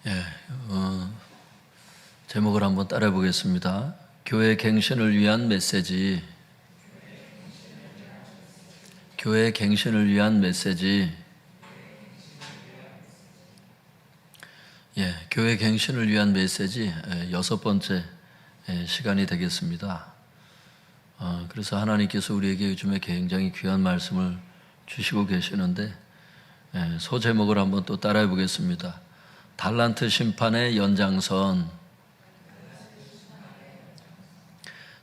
예, 제목을 한번 따라해 보겠습니다. 교회 갱신을 위한 메시지. 교회 갱신을 위한 메시지. 교회 갱신을 위한 메시지 6번째 시간이 되겠습니다. 그래서 하나님께서 우리에게 요즘에 굉장히 귀한 말씀을 주시고 계시는데 소제목을 한번 또 따라해 보겠습니다. 달란트 심판의 연장선.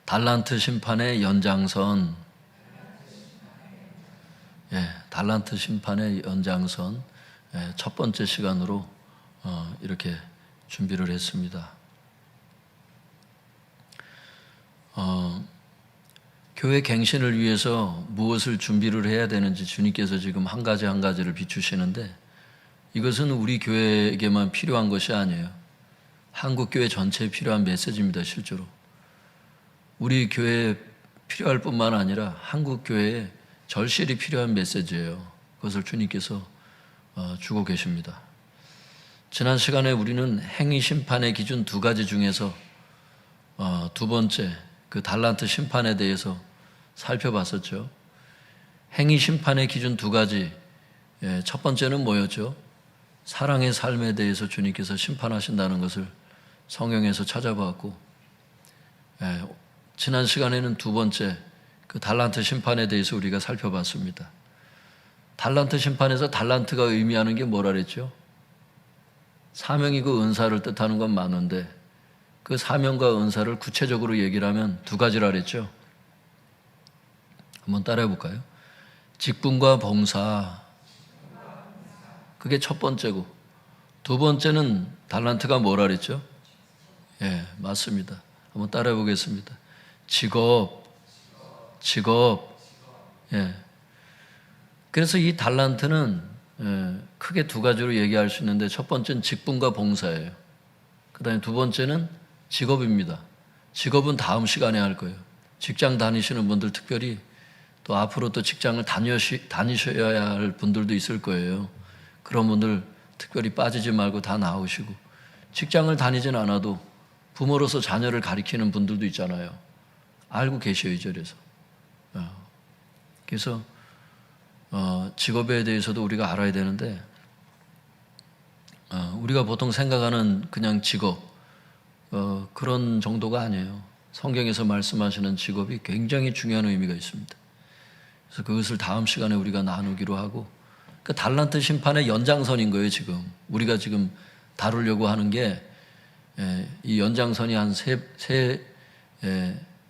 달란트 심판의 연장선. 달란트 심판의 연장선 첫 번째 시간으로 이렇게 준비를 했습니다. 교회 갱신을 위해서 무엇을 준비를 해야 되는지 주님께서 지금 한 가지 한 가지를 비추시는데, 이것은 우리 교회에게만 필요한 것이 아니에요. 한국교회 전체에 필요한 메시지입니다. 실제로 우리 교회에 필요할 뿐만 아니라 한국교회에 절실히 필요한 메시지예요. 그것을 주님께서 주고 계십니다. 지난 시간에 우리는 행위 심판의 기준 두 가지 중에서 두 번째 그 달란트 심판에 대해서 살펴봤었죠. 행위 심판의 기준 두 가지, 첫 번째는 뭐였죠? 사랑의 삶에 대해서 주님께서 심판하신다는 것을 성경에서 찾아봤고, 지난 시간에는 두 번째 그 달란트 심판에 대해서 우리가 살펴봤습니다. 달란트 심판에서 달란트가 의미하는 게 뭐라 그랬죠? 사명이고 은사를 뜻하는 건 많은데 그 사명과 은사를 구체적으로 얘기를 하면 두 가지라 그랬죠. 한번 따라해 볼까요? 직분과 봉사, 그게 첫 번째고, 두 번째는 달란트가 뭐라 그랬죠? 맞습니다. 한번 따라해 보겠습니다. 직업. 그래서 이 달란트는 크게 두 가지로 얘기할 수 있는데, 첫 번째는 직분과 봉사예요. 그 다음에 두 번째는 직업입니다. 직업은 다음 시간에 할 거예요. 직장 다니시는 분들, 특별히 또 앞으로 또 직장을 다니셔야 할 분들도 있을 거예요. 그런 분들 특별히 빠지지 말고 다 나오시고, 직장을 다니진 않아도 부모로서 자녀를 가리키는 분들도 있잖아요. 알고 계셔요, 이 절에서. 그래서 직업에 대해서도 우리가 알아야 되는데, 우리가 보통 생각하는 그냥 직업, 그런 정도가 아니에요. 성경에서 말씀하시는 직업이 굉장히 중요한 의미가 있습니다. 그래서 그것을 다음 시간에 우리가 나누기로 하고, 그 달란트 심판의 연장선인 거예요. 지금 우리가 지금 다루려고 하는 게 이 연장선이 한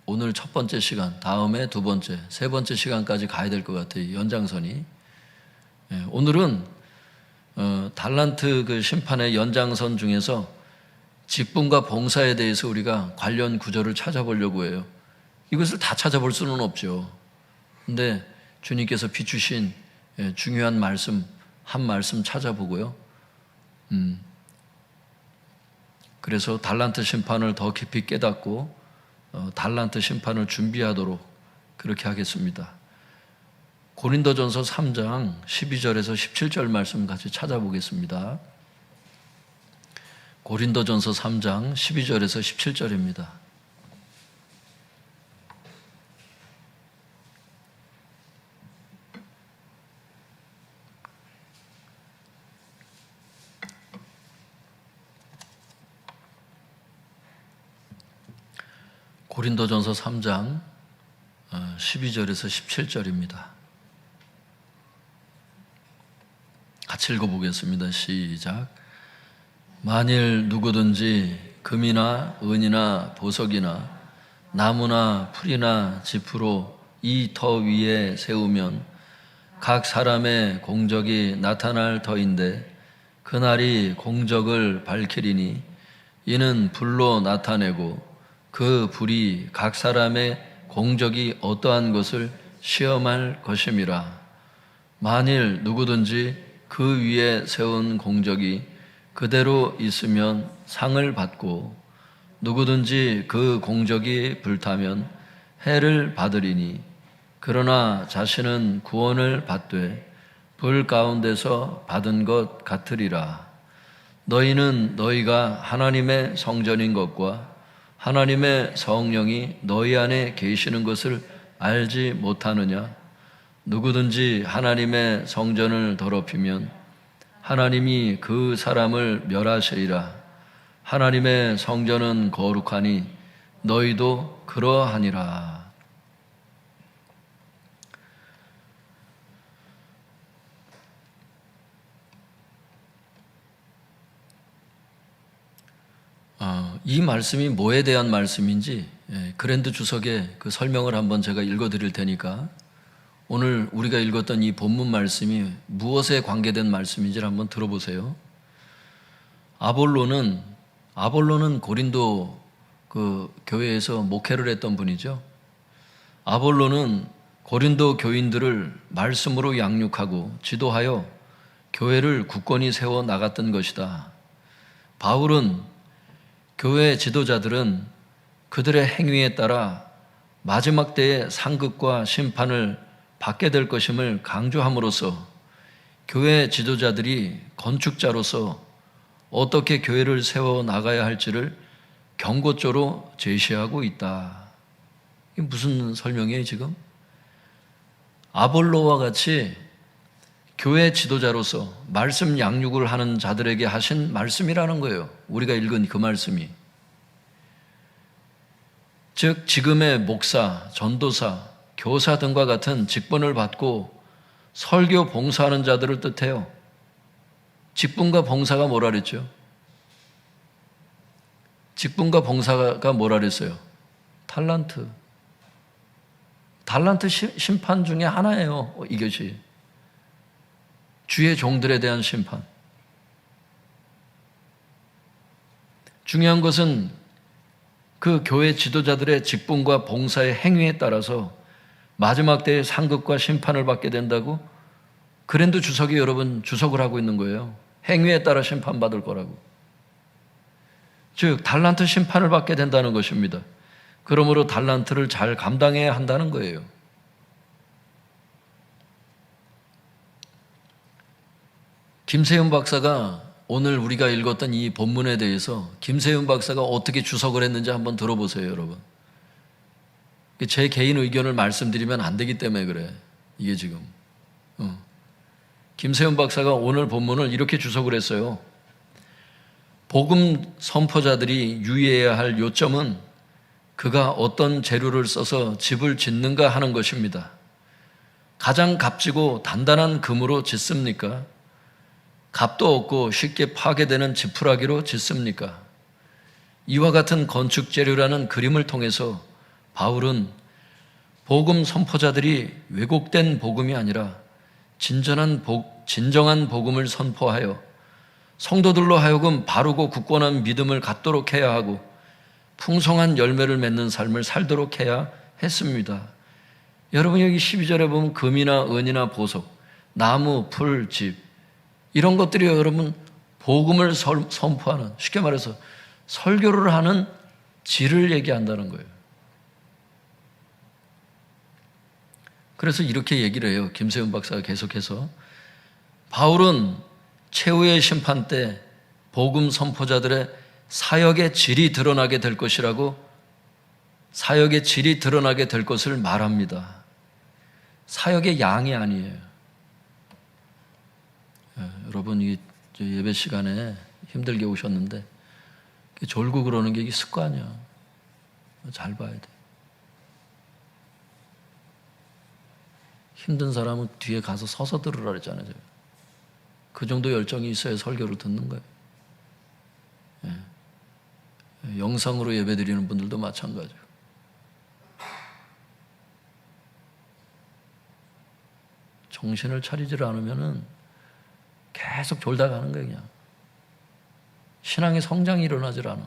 오늘 첫 번째 시간, 다음에 두 번째, 세 번째 시간까지 가야 될 것 같아요. 연장선이. 오늘은 달란트 그 심판의 연장선 중에서 직분과 봉사에 대해서 우리가 관련 구절을 찾아보려고 해요. 이것을 다 찾아볼 수는 없죠. 근데 주님께서 비추신 중요한 말씀 한 말씀 찾아보고요. 그래서 달란트 심판을 더 깊이 깨닫고 달란트 심판을 준비하도록 그렇게 하겠습니다. 고린도전서 3장 12절에서 17절 말씀 같이 찾아보겠습니다. 고린도전서 3장 12절에서 17절입니다. 고린도전서 3장 12절에서 17절입니다. 같이 읽어보겠습니다. 시작. 만일 누구든지 금이나 은이나 보석이나 나무나 풀이나 짚으로 이 터 위에 세우면 각 사람의 공적이 나타날 터인데 그날이 공적을 밝히리니 이는 불로 나타내고 그 불이 각 사람의 공적이 어떠한 것을 시험할 것임이라. 만일 누구든지 그 위에 세운 공적이 그대로 있으면 상을 받고 누구든지 그 공적이 불타면 해를 받으리니, 그러나 자신은 구원을 받되 불 가운데서 받은 것 같으리라. 너희는 너희가 하나님의 성전인 것과 하나님의 성령이 너희 안에 계시는 것을 알지 못하느냐? 누구든지 하나님의 성전을 더럽히면 하나님이 그 사람을 멸하시리라. 하나님의 성전은 거룩하니 너희도 그러하니라. 이 말씀이 뭐에 대한 말씀인지 그랜드 주석의 그 설명을 한번 제가 읽어드릴 테니까 오늘 우리가 읽었던 이 본문 말씀이 무엇에 관계된 말씀인지를 한번 들어보세요. 아볼로는 고린도 그 교회에서 목회를 했던 분이죠. 아볼로는 고린도 교인들을 말씀으로 양육하고 지도하여 교회를 굳건히 세워 나갔던 것이다. 바울은 교회 지도자들은 그들의 행위에 따라 마지막 때의 상급과 심판을 받게 될 것임을 강조함으로써 교회 지도자들이 건축자로서 어떻게 교회를 세워 나가야 할지를 경고조로 제시하고 있다. 이게 무슨 설명이에요 지금? 아볼로와 같이 교회 지도자로서 말씀 양육을 하는 자들에게 하신 말씀이라는 거예요. 우리가 읽은 그 말씀이. 즉 지금의 목사, 전도사, 교사 등과 같은 직분을 받고 설교 봉사하는 자들을 뜻해요. 직분과 봉사가 뭐라 그랬죠? 직분과 봉사가 뭐라 그랬어요? 달란트 심판 중에 하나예요. 이것이 주의 종들에 대한 심판. 중요한 것은 그 교회 지도자들의 직분과 봉사의 행위에 따라서 마지막 때의 상급과 심판을 받게 된다고 그랜드 주석이 여러분 주석을 하고 있는 거예요. 행위에 따라 심판받을 거라고. 즉 달란트 심판을 받게 된다는 것입니다. 그러므로 달란트를 잘 감당해야 한다는 거예요. 김세윤 박사가 오늘 우리가 읽었던 이 본문에 대해서 김세윤 박사가 어떻게 주석을 했는지 한번 들어보세요, 여러분. 제 개인 의견을 말씀드리면 안 되기 때문에 그래. 이게 지금. 김세윤 박사가 오늘 본문을 이렇게 주석을 했어요. 복음 선포자들이 유의해야 할 요점은 그가 어떤 재료를 써서 집을 짓는가 하는 것입니다. 가장 값지고 단단한 금으로 짓습니까? 값도 없고 쉽게 파괴되는 지푸라기로 짓습니까? 이와 같은 건축 재료라는 그림을 통해서 바울은 복음 선포자들이 왜곡된 복음이 아니라 진정한 복음을 선포하여 성도들로 하여금 바르고 굳건한 믿음을 갖도록 해야 하고 풍성한 열매를 맺는 삶을 살도록 해야 했습니다. 여러분 여기 12절에 보면 금이나 은이나 보석, 나무, 풀, 집 이런 것들이 여러분 복음을 선포하는, 쉽게 말해서 설교를 하는 질을 얘기한다는 거예요. 그래서 이렇게 얘기를 해요. 김세윤 박사가 계속해서 바울은 최후의 심판 때 복음 선포자들의 사역의 질이 드러나게 될 것이라고, 사역의 질이 드러나게 될 것을 말합니다. 사역의 양이 아니에요. 여러분 이 예배 시간에 힘들게 오셨는데 졸고 그러는 게 이게 습관이야. 잘 봐야 돼. 힘든 사람은 뒤에 가서 서서 들으라 그랬잖아요. 그 정도 열정이 있어야 설교를 듣는 거예요. 영상으로 예배 드리는 분들도 마찬가지예요. 정신을 차리질 않으면은 계속 졸다 가는 거예요, 그냥. 신앙의 성장이 일어나질 않아.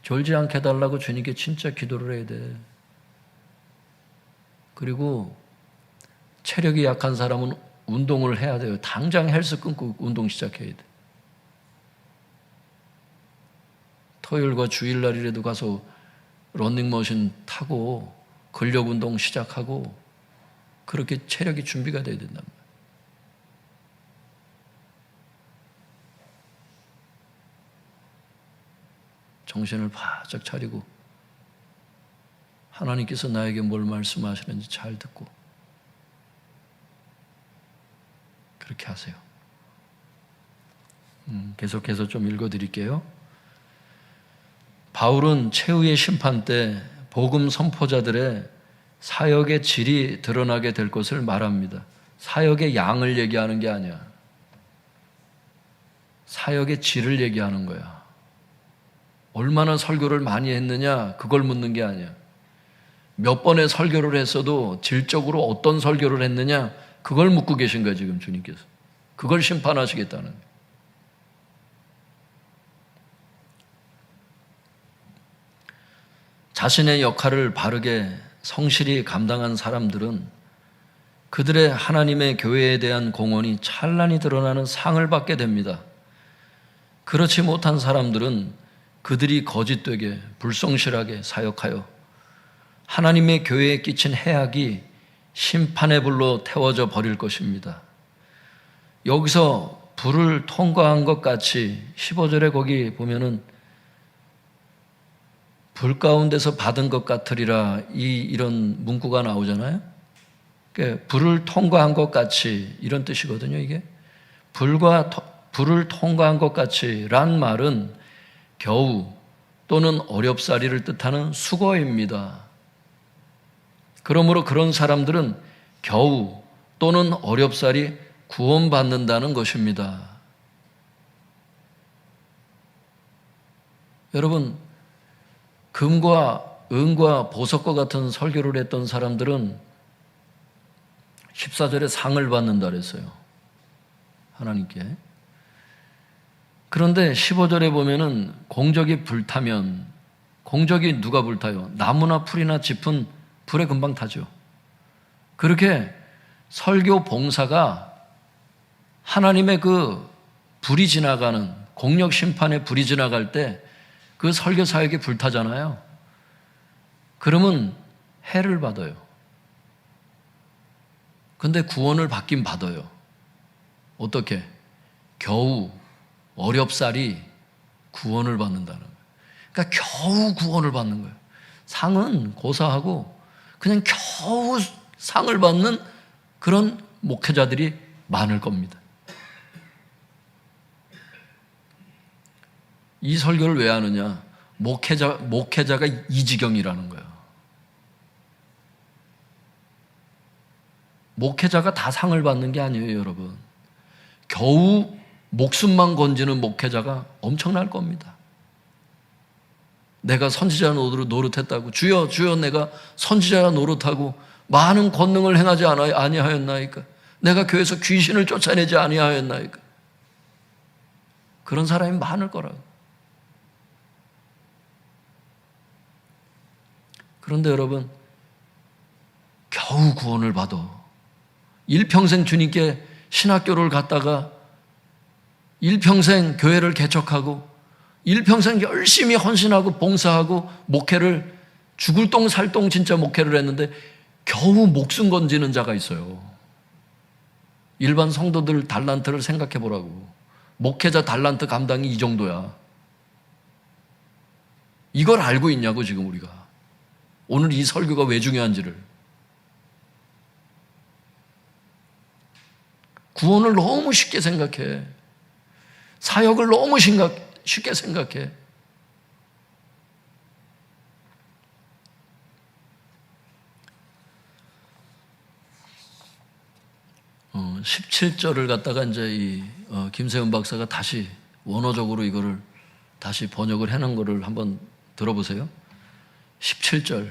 졸지 않게 해달라고 주님께 진짜 기도를 해야 돼. 그리고 체력이 약한 사람은 운동을 해야 돼요. 당장 헬스 끊고 운동 시작해야 돼. 토요일과 주일날이라도 가서 러닝머신 타고 근력 운동 시작하고 그렇게 체력이 준비가 돼야 된단 말이에요. 정신을 바짝 차리고 하나님께서 나에게 뭘 말씀하시는지 잘 듣고 그렇게 하세요. 계속해서 좀 읽어드릴게요. 바울은 최후의 심판 때 복음 선포자들의 사역의 질이 드러나게 될 것을 말합니다. 사역의 양을 얘기하는 게 아니야. 사역의 질을 얘기하는 거야. 얼마나 설교를 많이 했느냐 그걸 묻는 게 아니야. 몇 번의 설교를 했어도 질적으로 어떤 설교를 했느냐 그걸 묻고 계신 거야 지금 주님께서. 그걸 심판하시겠다는 거예요. 자신의 역할을 바르게 성실히 감당한 사람들은 그들의 하나님의 교회에 대한 공헌이 찬란히 드러나는 상을 받게 됩니다. 그렇지 못한 사람들은 그들이 거짓되게 불성실하게 사역하여 하나님의 교회에 끼친 해악이 심판의 불로 태워져 버릴 것입니다. 여기서 불을 통과한 것 같이 15절에 거기 보면은 불 가운데서 받은 것 같으리라 이런 문구가 나오잖아요. 그러니까 불을 통과한 것 같이 이런 뜻이거든요. 이게 불을 통과한 것 같이 란 말은 겨우 또는 어렵사리를 뜻하는 수거입니다. 그러므로 그런 사람들은 겨우 또는 어렵사리 구원받는다는 것입니다. 여러분, 금과 은과 보석과 같은 설교를 했던 사람들은 14절에 상을 받는다 그랬어요. 하나님께. 그런데 15절에 보면은 공적이 불타면, 공적이 누가 불타요? 나무나 풀이나 짚은 불에 금방 타죠. 그렇게 설교 봉사가 하나님의 그 불이 지나가는 공력 심판의 불이 지나갈 때 그 설교 사역이 불타잖아요. 그러면 해를 받아요. 근데 구원을 받긴 받아요. 어떻게? 겨우 어렵사리 구원을 받는다는 거예요. 그러니까 겨우 구원을 받는 거예요. 상은 고사하고 그냥 겨우 상을 받는 그런 목회자들이 많을 겁니다. 이 설교를 왜 하느냐? 목회자가 이 지경이라는 거예요. 목회자가 다 상을 받는 게 아니에요, 여러분. 겨우 목숨만 건지는 목회자가 엄청날 겁니다. 내가 선지자 노릇했다고 주여 주여 내가 선지자 노릇하고 많은 권능을 행하지 아니하였나이까? 내가 교회에서 귀신을 쫓아내지 아니하였나이까? 그런 사람이 많을 거라고. 그런데 여러분, 겨우 구원을 받아 일평생 주님께 신학교를 갔다가 일평생 교회를 개척하고 일평생 열심히 헌신하고 봉사하고 목회를 죽을 똥 살 똥 진짜 목회를 했는데 겨우 목숨 건지는 자가 있어요. 일반 성도들 달란트를 생각해 보라고. 목회자 달란트 감당이 이 정도야. 이걸 알고 있냐고 지금 우리가. 오늘 이 설교가 왜 중요한지를. 구원을 너무 쉽게 생각해. 사역을 너무 쉽게 생각해. 17절을 갖다가 이제 김세훈 박사가 다시 원어적으로 이거를 다시 번역을 해놓은 거를 한번 들어보세요. 17절.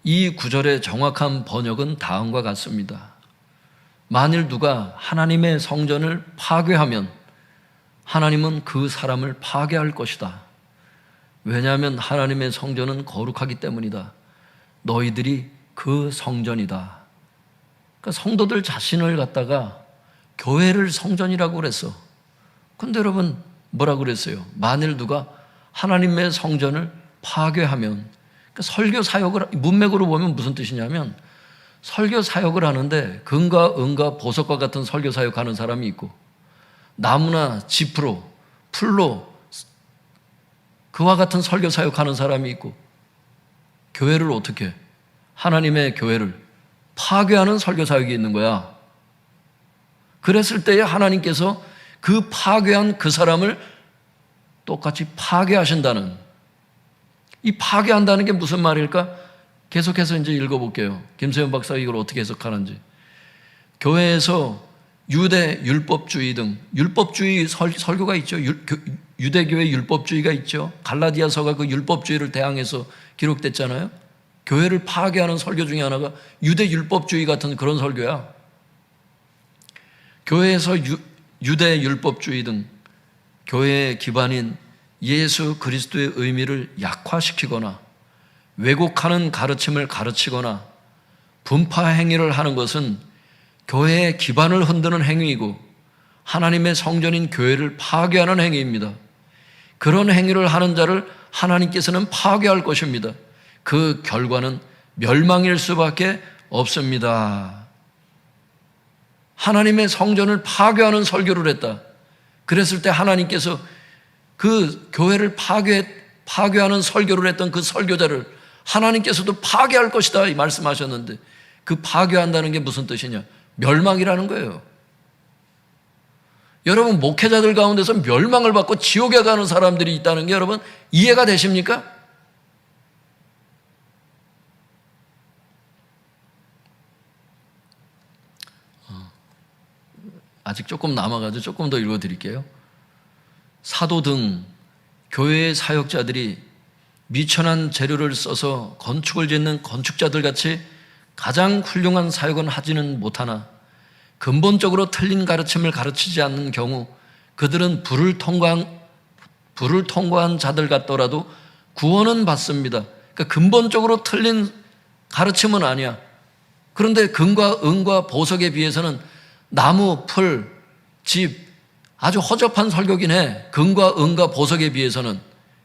이 구절의 정확한 번역은 다음과 같습니다. 만일 누가 하나님의 성전을 파괴하면 하나님은 그 사람을 파괴할 것이다. 왜냐하면 하나님의 성전은 거룩하기 때문이다. 너희들이 그 성전이다. 그러니까 성도들 자신을 갖다가 교회를 성전이라고 그랬어. 근데 여러분 뭐라고 그랬어요? 만일 누가 하나님의 성전을 파괴하면, 그러니까 설교 사역을 문맥으로 보면 무슨 뜻이냐면 설교 사역을 하는데 금과 은과 보석과 같은 설교 사역하는 사람이 있고 나무나 짚으로 풀로 그와 같은 설교 사역하는 사람이 있고, 교회를 어떻게, 하나님의 교회를 파괴하는 설교 사역이 있는 거야. 그랬을 때에 하나님께서 그 파괴한 그 사람을 똑같이 파괴하신다는, 이 파괴한다는 게 무슨 말일까? 계속해서 이제 읽어볼게요. 김세현 박사가 이걸 어떻게 해석하는지. 교회에서 유대 율법주의 등 율법주의 설교가 있죠. 유대교의 율법주의가 있죠. 갈라디아서가 그 율법주의를 대항해서 기록됐잖아요. 교회를 파괴하는 설교 중에 하나가 유대 율법주의 같은 그런 설교야. 교회에서 유대 율법주의 등 교회의 기반인 예수 그리스도의 의미를 약화시키거나 왜곡하는 가르침을 가르치거나 분파 행위를 하는 것은 교회의 기반을 흔드는 행위이고 하나님의 성전인 교회를 파괴하는 행위입니다. 그런 행위를 하는 자를 하나님께서는 파괴할 것입니다. 그 결과는 멸망일 수밖에 없습니다. 하나님의 성전을 파괴하는 설교를 했다. 그랬을 때 하나님께서 그 교회를 파괴하는 설교를 했던 그 설교자를 하나님께서도 파괴할 것이다 이 말씀하셨는데, 그 파괴한다는 게 무슨 뜻이냐? 멸망이라는 거예요. 여러분, 목회자들 가운데서 멸망을 받고 지옥에 가는 사람들이 있다는 게 여러분 이해가 되십니까? 아직 조금 남아가지고 조금 더 읽어드릴게요. 사도 등 교회의 사역자들이 미천한 재료를 써서 건축을 짓는 건축자들 같이 가장 훌륭한 사역은 하지는 못하나 근본적으로 틀린 가르침을 가르치지 않는 경우 그들은 불을 통과한 자들 같더라도 구원은 받습니다. 그러니까 근본적으로 틀린 가르침은 아니야. 그런데 금과 은과 보석에 비해서는 나무, 풀, 집, 아주 허접한 설교긴 해. 금과 은과 보석에 비해서는.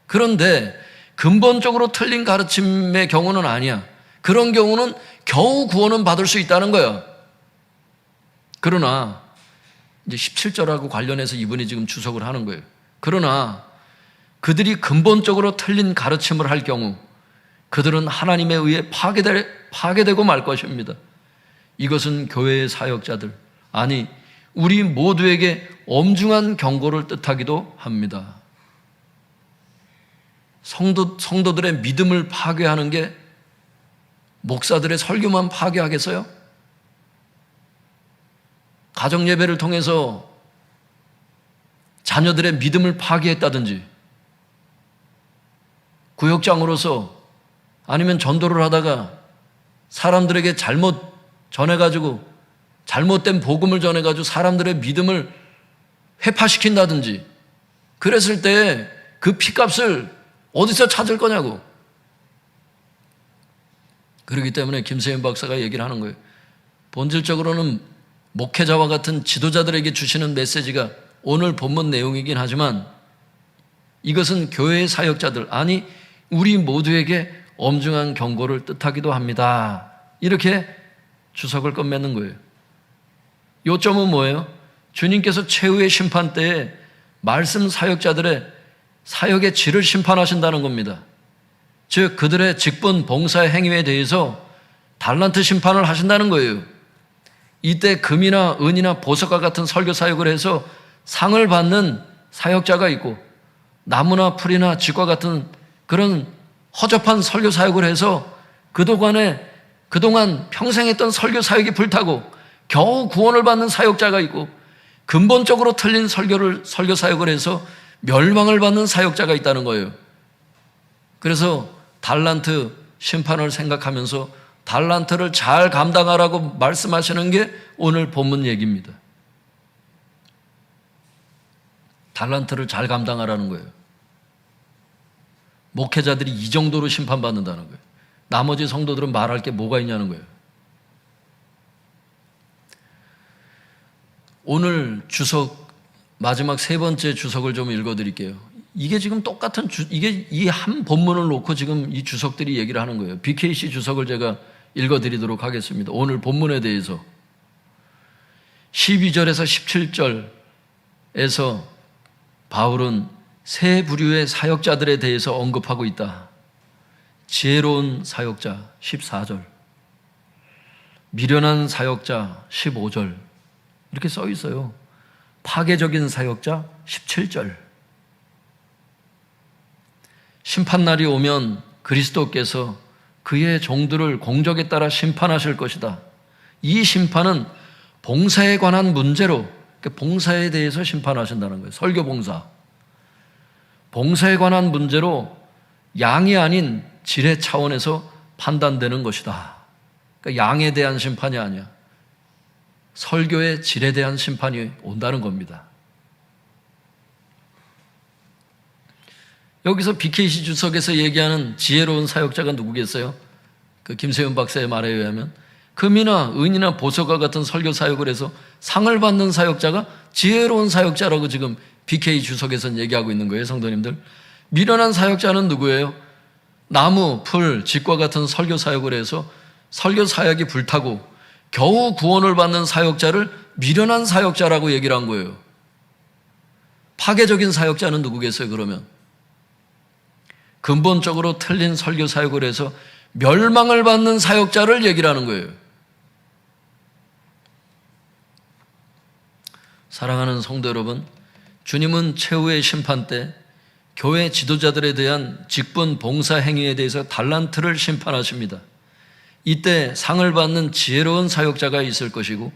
그런데 근본적으로 틀린 가르침의 경우는 아니야. 그런 경우는 겨우 구원은 받을 수 있다는 거야. 그러나 이제 17절하고 관련해서 이분이 지금 주석을 하는 거예요. 그러나 그들이 근본적으로 틀린 가르침을 할 경우 그들은 하나님에 의해 파괴되고 말 것입니다. 이것은 교회의 사역자들, 아니 우리 모두에게 엄중한 경고를 뜻하기도 합니다. 성도들의 믿음을 파괴하는 게 목사들의 설교만 파괴하겠어요? 가정예배를 통해서 자녀들의 믿음을 파괴했다든지, 구역장으로서 아니면 전도를 하다가 사람들에게 잘못 전해가지고 잘못된 복음을 전해가지고 사람들의 믿음을 회파시킨다든지, 그랬을 때 그 피값을 어디서 찾을 거냐고. 그렇기 때문에 김세현 박사가 얘기를 하는 거예요. 본질적으로는 목회자와 같은 지도자들에게 주시는 메시지가 오늘 본문 내용이긴 하지만 이것은 교회의 사역자들, 아니 우리 모두에게 엄중한 경고를 뜻하기도 합니다. 이렇게 주석을 끝맺는 거예요. 요점은 뭐예요? 주님께서 최후의 심판 때에 말씀 사역자들의 사역의 질을 심판하신다는 겁니다. 즉 그들의 직분, 봉사의 행위에 대해서 달란트 심판을 하신다는 거예요. 이때 금이나 은이나 보석과 같은 설교 사역을 해서 상을 받는 사역자가 있고, 나무나 풀이나 집과 같은 그런 허접한 설교 사역을 해서 그동안 평생 했던 설교 사역이 불타고 겨우 구원을 받는 사역자가 있고, 근본적으로 틀린 설교 사역을 해서 멸망을 받는 사역자가 있다는 거예요. 그래서 달란트 심판을 생각하면서 달란트를 잘 감당하라고 말씀하시는 게 오늘 본문 얘기입니다. 달란트를 잘 감당하라는 거예요. 목회자들이 이 정도로 심판받는다는 거예요. 나머지 성도들은 말할 게 뭐가 있냐는 거예요. 오늘 주석 마지막 세 번째 주석을 좀 읽어드릴게요. 이게 지금 똑같은 이게 이 한 본문을 놓고 지금 이 주석들이 얘기를 하는 거예요. BKC 주석을 제가 읽어드리도록 하겠습니다. 오늘 본문에 대해서 12절에서 17절에서 바울은 세 부류의 사역자들에 대해서 언급하고 있다. 지혜로운 사역자 14절, 미련한 사역자 15절 이렇게 써 있어요. 파괴적인 사역자 17절. 심판날이 오면 그리스도께서 그의 종들을 공적에 따라 심판하실 것이다. 이 심판은 봉사에 관한 문제로, 봉사에 대해서 심판하신다는 거예요. 설교 봉사. 봉사에 관한 문제로 양이 아닌 질의 차원에서 판단되는 것이다. 그러니까 양에 대한 심판이 아니야. 설교의 질에 대한 심판이 온다는 겁니다. 여기서 BKC 주석에서 얘기하는 지혜로운 사역자가 누구겠어요? 그 김세윤 박사의 말에 의하면 금이나 은이나 보석과 같은 설교 사역을 해서 상을 받는 사역자가 지혜로운 사역자라고 지금 BK 주석에서는 얘기하고 있는 거예요, 성도님들. 미련한 사역자는 누구예요? 나무, 풀, 집과 같은 설교 사역을 해서 설교 사역이 불타고 겨우 구원을 받는 사역자를 미련한 사역자라고 얘기를 한 거예요. 파괴적인 사역자는 누구겠어요, 그러면? 근본적으로 틀린 설교 사역을 해서 멸망을 받는 사역자를 얘기를 하는 거예요. 사랑하는 성도 여러분, 주님은 최후의 심판 때 교회 지도자들에 대한 직분 봉사 행위에 대해서 달란트를 심판하십니다. 이때 상을 받는 지혜로운 사역자가 있을 것이고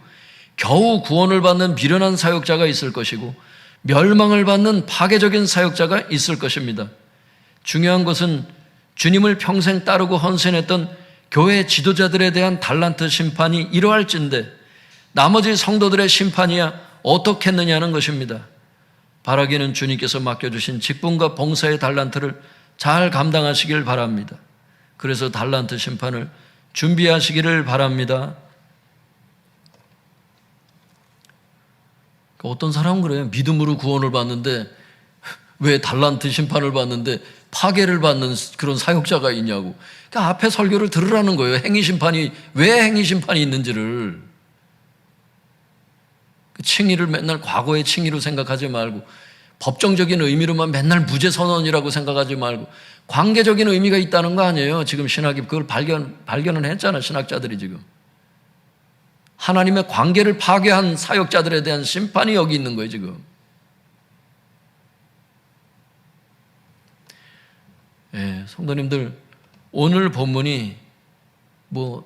겨우 구원을 받는 미련한 사역자가 있을 것이고 멸망을 받는 파괴적인 사역자가 있을 것입니다. 중요한 것은 주님을 평생 따르고 헌신했던 교회 지도자들에 대한 달란트 심판이 이러할진데 나머지 성도들의 심판이야 어떻겠느냐는 것입니다. 바라기는 주님께서 맡겨주신 직분과 봉사의 달란트를 잘 감당하시길 바랍니다. 그래서 달란트 심판을 준비하시기를 바랍니다. 어떤 사람은 그래요. 믿음으로 구원을 받는데 왜 달란트 심판을 받는데 파괴를 받는 그런 사역자가 있냐고. 그러니까 앞에 설교를 들으라는 거예요. 행위심판이, 왜 행위심판이 있는지를. 칭의를 맨날 과거의 칭의로 생각하지 말고 법정적인 의미로만 맨날 무죄선언이라고 생각하지 말고 관계적인 의미가 있다는 거 아니에요. 지금 신학이 그걸 발견을 했잖아, 신학자들이 지금. 하나님의 관계를 파괴한 사역자들에 대한 심판이 여기 있는 거예요, 지금. 예, 성도님들, 오늘 본문이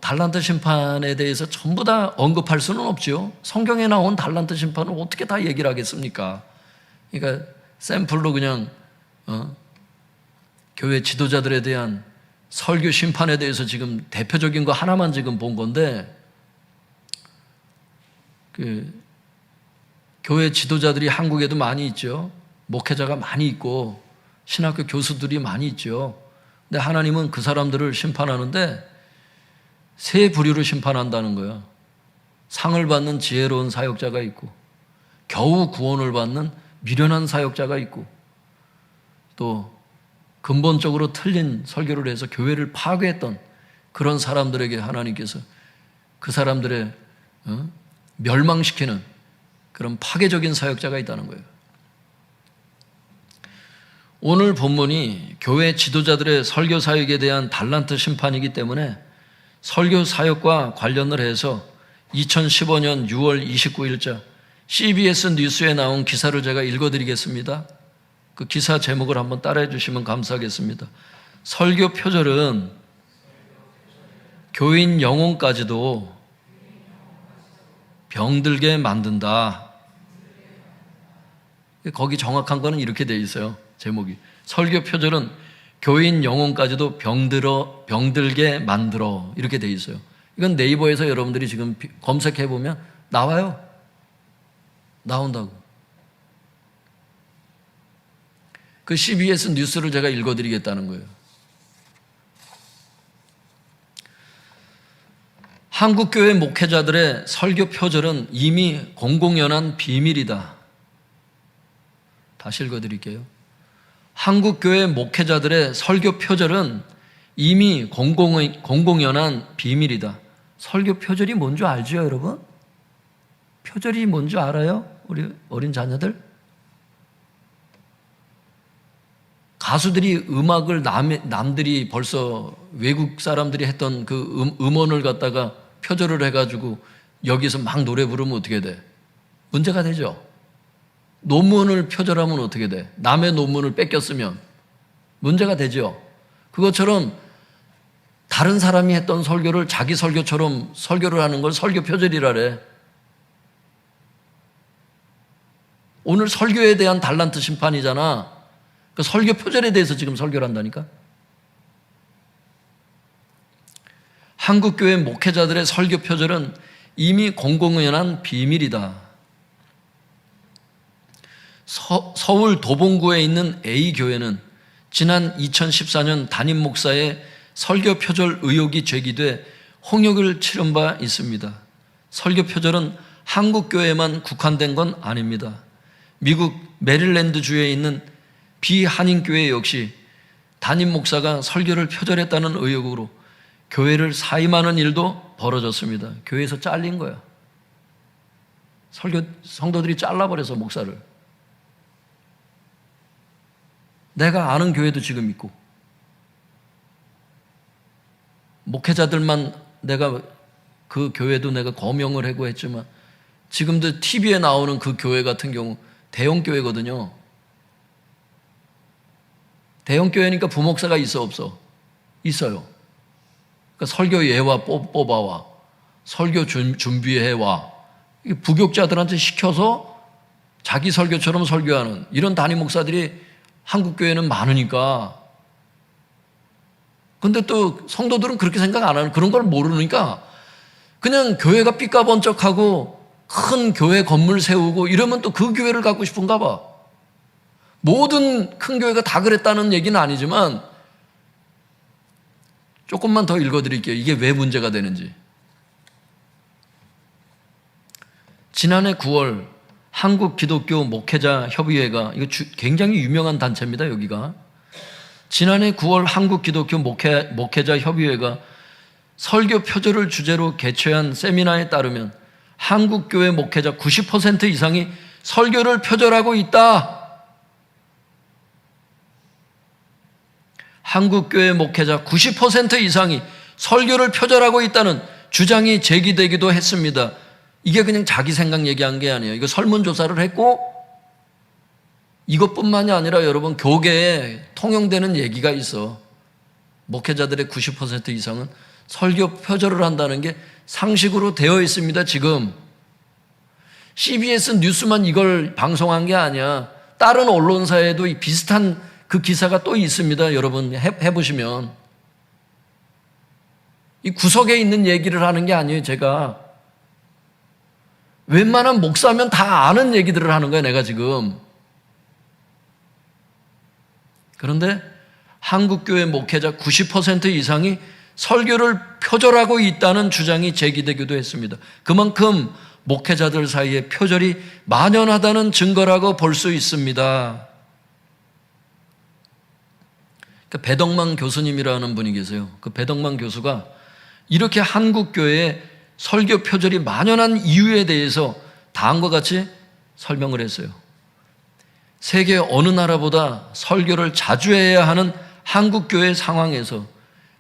달란트 심판에 대해서 전부 다 언급할 수는 없죠. 성경에 나온 달란트 심판을 어떻게 다 얘기를 하겠습니까? 그러니까 샘플로 그냥 교회 지도자들에 대한 설교 심판에 대해서 지금 대표적인 거 하나만 지금 본 건데, 교회 지도자들이 한국에도 많이 있죠. 목회자가 많이 있고 신학교 교수들이 많이 있죠. 근데 하나님은 그 사람들을 심판하는데 세 부류로 심판한다는 거야. 상을 받는 지혜로운 사역자가 있고 겨우 구원을 받는 미련한 사역자가 있고 또 근본적으로 틀린 설교를 해서 교회를 파괴했던 그런 사람들에게 하나님께서 그 사람들의 멸망시키는 그런 파괴적인 사역자가 있다는 거예요. 오늘 본문이 교회 지도자들의 설교 사역에 대한 달란트 심판이기 때문에 설교 사역과 관련을 해서 2015년 6월 29일자 CBS 뉴스에 나온 기사를 제가 읽어드리겠습니다. 그 기사 제목을 한번 따라해 주시면 감사하겠습니다. 설교 표절은 교인 영혼까지도 병들게 만든다. 거기 정확한 거는 이렇게 돼 있어요. 제목이. 설교 표절은 교인 영혼까지도 병들게 만들어. 이렇게 돼 있어요. 이건 네이버에서 여러분들이 지금 검색해 보면 나와요. 나온다고. 그 CBS 뉴스를 제가 읽어드리겠다는 거예요. 한국교회 목회자들의 설교 표절은 이미 공공연한 비밀이다. 다시 읽어드릴게요. 한국교회 목회자들의 설교 표절은 이미 공공연한 비밀이다. 설교 표절이 뭔지 알죠, 여러분? 표절이 뭔지 알아요? 우리 어린 자녀들? 가수들이 음악을 남들이 벌써 외국 사람들이 했던 그 음원을 갖다가 표절을 해가지고 여기서 막 노래 부르면 어떻게 돼? 문제가 되죠. 논문을 표절하면 어떻게 돼? 남의 논문을 뺏겼으면 문제가 되죠. 그것처럼 다른 사람이 했던 설교를 자기 설교처럼 설교를 하는 걸 설교 표절이라래. 오늘 설교에 대한 달란트 심판이잖아. 그 설교 표절에 대해서 지금 설교를 한다니까. 한국교회 목회자들의 설교 표절은 이미 공공연한 비밀이다. 서울 도봉구에 있는 A교회는 지난 2014년 담임 목사의 설교 표절 의혹이 제기돼 홍역을 치른 바 있습니다. 설교 표절은 한국교회에만 국한된 건 아닙니다. 미국 메릴랜드주에 있는 비한인교회 역시 담임 목사가 설교를 표절했다는 의혹으로 교회를 사임하는 일도 벌어졌습니다. 교회에서 잘린 거야. 성도들이 잘라버려서 목사를. 내가 아는 교회도 지금 있고, 목회자들만 내가 그 교회도 내가 거명을 하고 했지만 지금도 TV에 나오는 그 교회 같은 경우 대형 교회거든요. 대형 교회니까 부목사가 있어 없어? 있어요. 그러니까 설교 예와 뽑아와, 설교 준비해와, 부교육자들한테 시켜서 자기 설교처럼 설교하는 이런 담임 목사들이 한국 교회는 많으니까. 근데 또 성도들은 그렇게 생각 안 하는, 그런 걸 모르니까 그냥 교회가 삐까번쩍하고 큰 교회 건물 세우고 이러면 또 그 교회를 갖고 싶은가 봐. 모든 큰 교회가 다 그랬다는 얘기는 아니지만 조금만 더 읽어드릴게요. 이게 왜 문제가 되는지. 지난해 9월 한국기독교 목회자 협의회가, 이거 굉장히 유명한 단체입니다. 여기가 지난해 9월 한국기독교 목회자 협의회가 설교 표절을 주제로 개최한 세미나에 따르면 한국교회 목회자 90% 이상이 설교를 표절하고 있다. 한국교회 목회자 90% 이상이 설교를 표절하고 있다는 주장이 제기되기도 했습니다. 이게 그냥 자기 생각 얘기한 게 아니에요. 이거 설문조사를 했고, 이것뿐만이 아니라 여러분 교계에 통용되는 얘기가 있어. 목회자들의 90% 이상은 설교 표절을 한다는 게 상식으로 되어 있습니다. 지금 CBS 뉴스만 이걸 방송한 게 아니야. 다른 언론사에도 비슷한 그 기사가 또 있습니다. 여러분 해보시면. 이 구석에 있는 얘기를 하는 게 아니에요. 제가 웬만한 목사면 다 아는 얘기들을 하는 거예요. 내가 지금. 그런데 한국교회 목회자 90% 이상이 설교를 표절하고 있다는 주장이 제기되기도 했습니다. 그만큼 목회자들 사이에 표절이 만연하다는 증거라고 볼 수 있습니다. 배덕만 교수님이라는 분이 계세요. 그 배덕만 교수가 이렇게 한국교회에 설교 표절이 만연한 이유에 대해서 다음과 같이 설명을 했어요. 세계 어느 나라보다 설교를 자주 해야 하는 한국교회 상황에서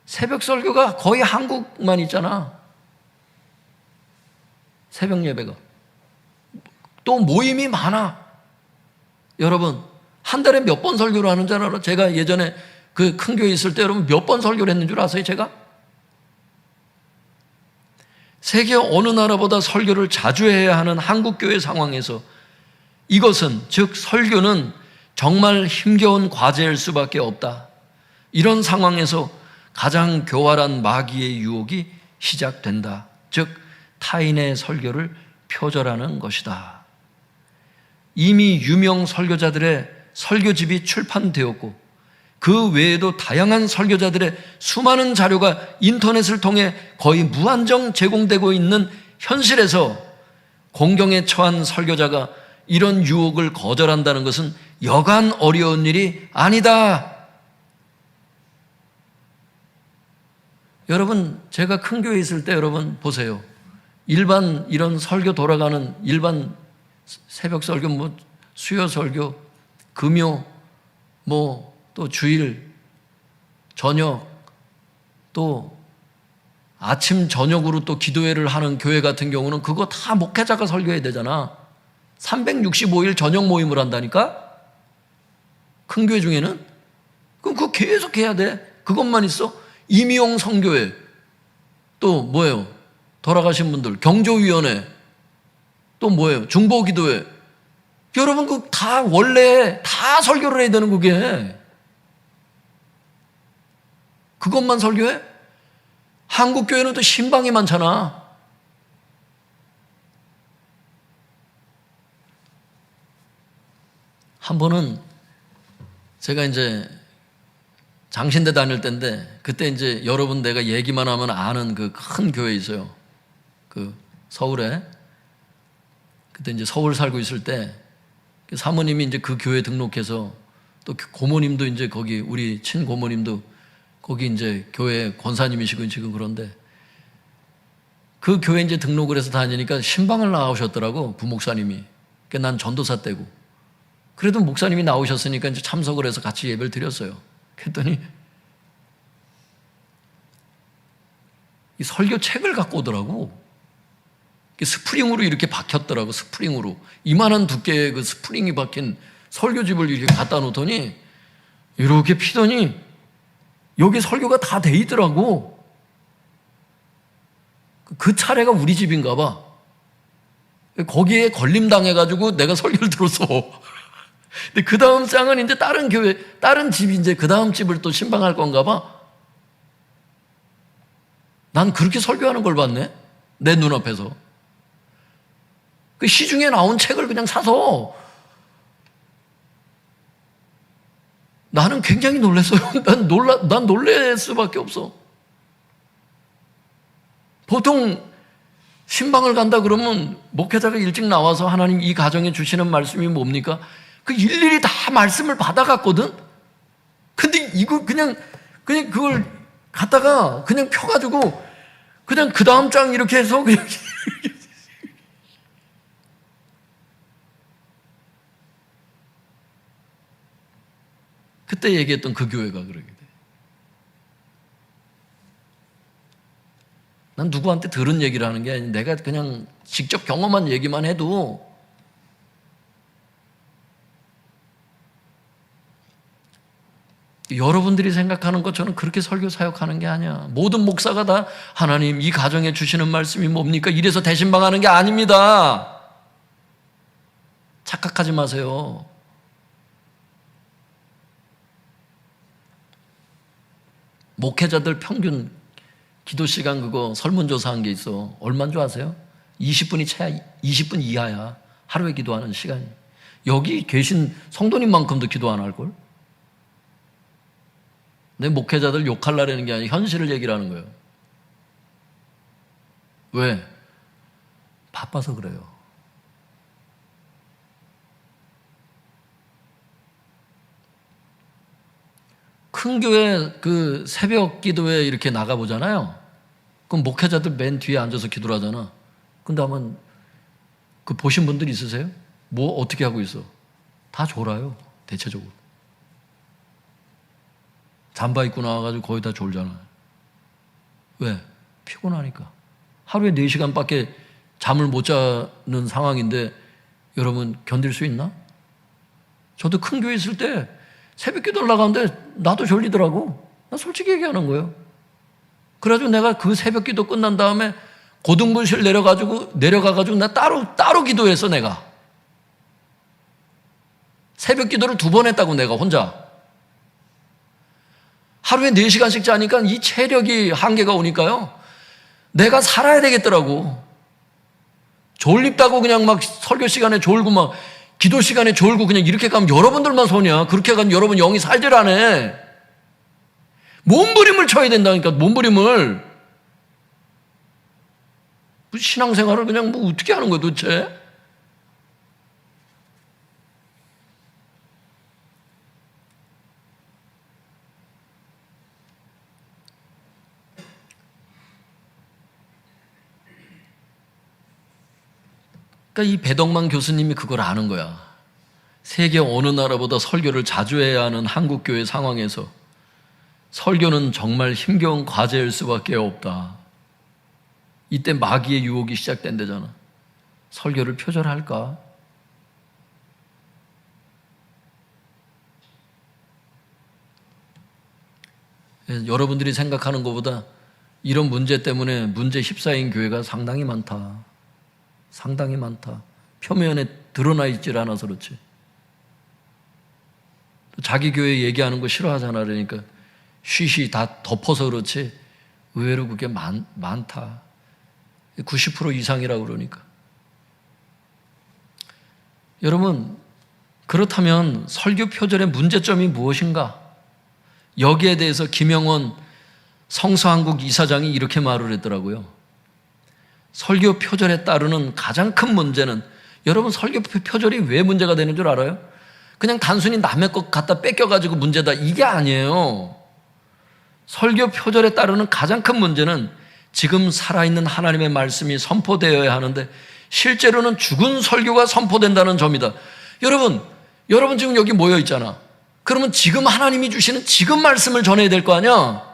새벽 설교가 거의 한국만 있잖아. 새벽 예배가. 또 모임이 많아. 여러분, 한 달에 몇 번 설교를 하는 줄 알아? 제가 예전에 그 큰 교회 있을 때 여러분 몇 번 설교를 했는 줄 아세요, 제가? 세계 어느 나라보다 설교를 자주 해야 하는 한국교회 상황에서 이것은, 즉 설교는 정말 힘겨운 과제일 수밖에 없다. 이런 상황에서 가장 교활한 마귀의 유혹이 시작된다. 즉 타인의 설교를 표절하는 것이다. 이미 유명 설교자들의 설교집이 출판되었고 그 외에도 다양한 설교자들의 수많은 자료가 인터넷을 통해 거의 무한정 제공되고 있는 현실에서 공경에 처한 설교자가 이런 유혹을 거절한다는 것은 여간 어려운 일이 아니다. 여러분, 제가 큰 교회에 있을 때 여러분 보세요. 일반 이런 설교 돌아가는 일반 새벽 설교, 수요 설교, 금요, 또 또 주일, 저녁, 또 아침, 저녁으로 또 기도회를 하는 교회 같은 경우는 그거 다 목회자가 설교해야 되잖아. 365일 저녁 모임을 한다니까? 큰 교회 중에는? 그럼 그거 계속 해야 돼. 그것만 있어? 임의용 성교회, 또 뭐예요? 돌아가신 분들, 경조위원회, 또 뭐예요? 중보기도회. 여러분, 그 다 원래 다 설교를 해야 되는 그게. 그것만 설교해? 한국 교회는 또 신방이 많잖아. 한 번은 제가 이제 장신대 다닐 때인데, 그때 이제 여러분 내가 얘기만 하면 아는 그 큰 교회 있어요. 그 서울에. 그때 이제 서울 살고 있을 때 사모님이 이제 그 교회 등록해서, 또 고모님도 이제 거기 우리 친고모님도 거기 이제 교회 권사님이시고 지금, 그런데 그 교회 이제 등록을 해서 다니니까 신방을 나오셨더라고, 부목사님이. 그러니까 난 전도사 때고. 그래도 목사님이 나오셨으니까 이제 참석을 해서 같이 예배를 드렸어요. 그랬더니 이 설교책을 갖고 오더라고. 스프링으로 이렇게 박혔더라고, 스프링으로. 이만한 두께의 그 스프링이 박힌 설교집을 이렇게 갖다 놓더니 이렇게 피더니 여기 설교가 다 돼 있더라고. 그 차례가 우리 집인가 봐. 거기에 걸림당해가지고 내가 설교를 들었어. 근데 그 다음 장은 이제 다른 교회, 다른 집이 이제 그 다음 집을 또 신방할 건가 봐. 난 그렇게 설교하는 걸 봤네, 내 눈앞에서. 그 시중에 나온 책을 그냥 사서 나는 굉장히 놀랐어요. 난 놀랄 수밖에 없어. 보통 신방을 간다 그러면 목회자가 일찍 나와서 하나님 이 가정에 주시는 말씀이 뭡니까? 그 일일이 다 말씀을 받아갔거든? 근데 이거 그냥 그걸 갖다가 그냥 펴가지고 그냥 그 다음 장 이렇게 해서 그냥 그때 얘기했던 그 교회가 그러게 돼. 난 누구한테 들은 얘기를 하는 게 아니라 내가 그냥 직접 경험한 얘기만 해도 여러분들이 생각하는 것처럼 그렇게 설교 사역하는 게 아니야. 모든 목사가 다 하나님 이 가정에 주시는 말씀이 뭡니까? 이래서 대신방하는 게 아닙니다. 착각하지 마세요. 목회자들 평균 기도 시간 그거 설문조사한 게 있어. 얼마인 줄 아세요? 20분이 채 20분 이하야. 하루에 기도하는 시간이. 여기 계신 성도님만큼도 기도 안 할걸? 내 목회자들 욕하려는 게 아니라 현실을 얘기를 하는 거예요. 왜? 바빠서 그래요. 큰 교회 그 새벽 기도회 이렇게 나가보잖아요. 그럼 목회자들 맨 뒤에 앉아서 기도를 하잖아. 근데 한번 그 보신 분들 있으세요? 뭐 어떻게 하고 있어? 다 졸아요, 대체적으로. 잠바 입고 나와가지고 거의 다 졸잖아요. 왜? 피곤하니까. 하루에 4시간밖에 잠을 못 자는 상황인데 여러분 견딜 수 있나? 저도 큰 교회 있을 때 새벽 기도를 나가는데 나도 졸리더라고. 나 솔직히 얘기하는 거예요. 그래가지고 내가 그 새벽 기도 끝난 다음에 고등부실 내려가가지고 나 따로 기도했어, 내가. 새벽 기도를 2번 했다고, 내가 혼자. 하루에 4시간씩 자니까 이 체력이 한계가 오니까요. 내가 살아야 되겠더라고. 졸립다고 그냥 막 설교 시간에 졸고 막 기도 시간에 졸고 그냥 이렇게 가면 여러분들만 손이야. 그렇게 가면 여러분 영이 살질 않아. 몸부림을 쳐야 된다니까, 몸부림을. 신앙생활을 그냥 뭐 어떻게 하는 거야 도대체? 그러니까 이 배덕만 교수님이 그걸 아는 거야. 세계 어느 나라보다 설교를 자주 해야 하는 한국교회 상황에서 설교는 정말 힘겨운 과제일 수밖에 없다. 이때 마귀의 유혹이 시작된다잖아. 설교를 표절할까? 여러분들이 생각하는 것보다 이런 문제 때문에 문제 휩싸인 교회가 상당히 많다. 상당히 많다. 표면에 드러나 있질 않아서 그렇지. 자기 교회 얘기하는 거 싫어하잖아. 그러니까 쉬쉬 다 덮어서 그렇지 의외로 그게 많다. 90% 이상이라고 그러니까. 여러분, 그렇다면 설교 표절의 문제점이 무엇인가? 여기에 대해서 김영원 성서한국 이사장이 이렇게 말을 했더라고요. 설교 표절에 따르는 가장 큰 문제는, 여러분 설교 표절이 왜 문제가 되는 줄 알아요? 그냥 단순히 남의 것 갖다 뺏겨가지고 문제다, 이게 아니에요. 설교 표절에 따르는 가장 큰 문제는 지금 살아있는 하나님의 말씀이 선포되어야 하는데 실제로는 죽은 설교가 선포된다는 점이다. 여러분 지금 여기 모여 있잖아. 그러면 지금 하나님이 주시는 지금 말씀을 전해야 될 거 아니야?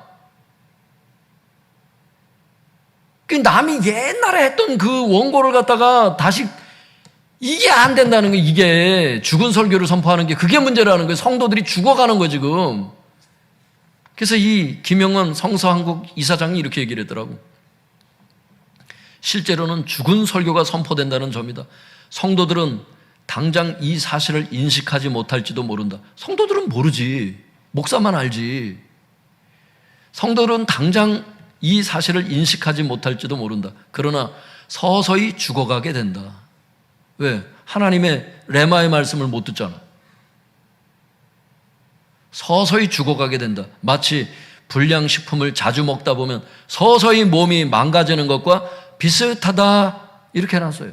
남이 옛날에 했던 그 원고를 갖다가 다시, 이게 안 된다는 거예요. 이게 죽은 설교를 선포하는 게 그게 문제라는 거예요. 성도들이 죽어가는 거예요 지금. 그래서 이 김영원 성서한국 이사장이 이렇게 얘기를 했더라고. 실제로는 죽은 설교가 선포된다는 점이다. 성도들은 당장 이 사실을 인식하지 못할지도 모른다. 성도들은 모르지. 목사만 알지. 성도들은 당장 이 사실을 인식하지 못할지도 모른다. 그러나 서서히 죽어가게 된다. 왜? 하나님의 레마의 말씀을 못 듣잖아. 서서히 죽어가게 된다. 마치 불량식품을 자주 먹다 보면 서서히 몸이 망가지는 것과 비슷하다, 이렇게 해놨어요.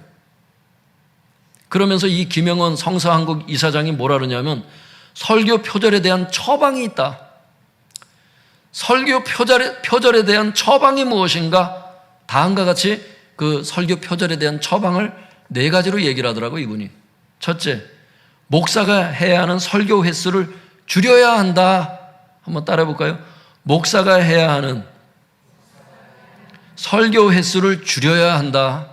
그러면서 이 김영원 성서한국 이사장이 뭐라 그러냐면 설교 표절에 대한 처방이 있다. 설교 표절에 대한 처방이 무엇인가? 다음과 같이 그 설교 표절에 대한 처방을 4가지로 얘기를 하더라고 이분이. 첫째, 목사가 해야 하는 설교 횟수를 줄여야 한다. 한번 따라해 볼까요? 목사가 해야 하는 설교 횟수를 줄여야 한다.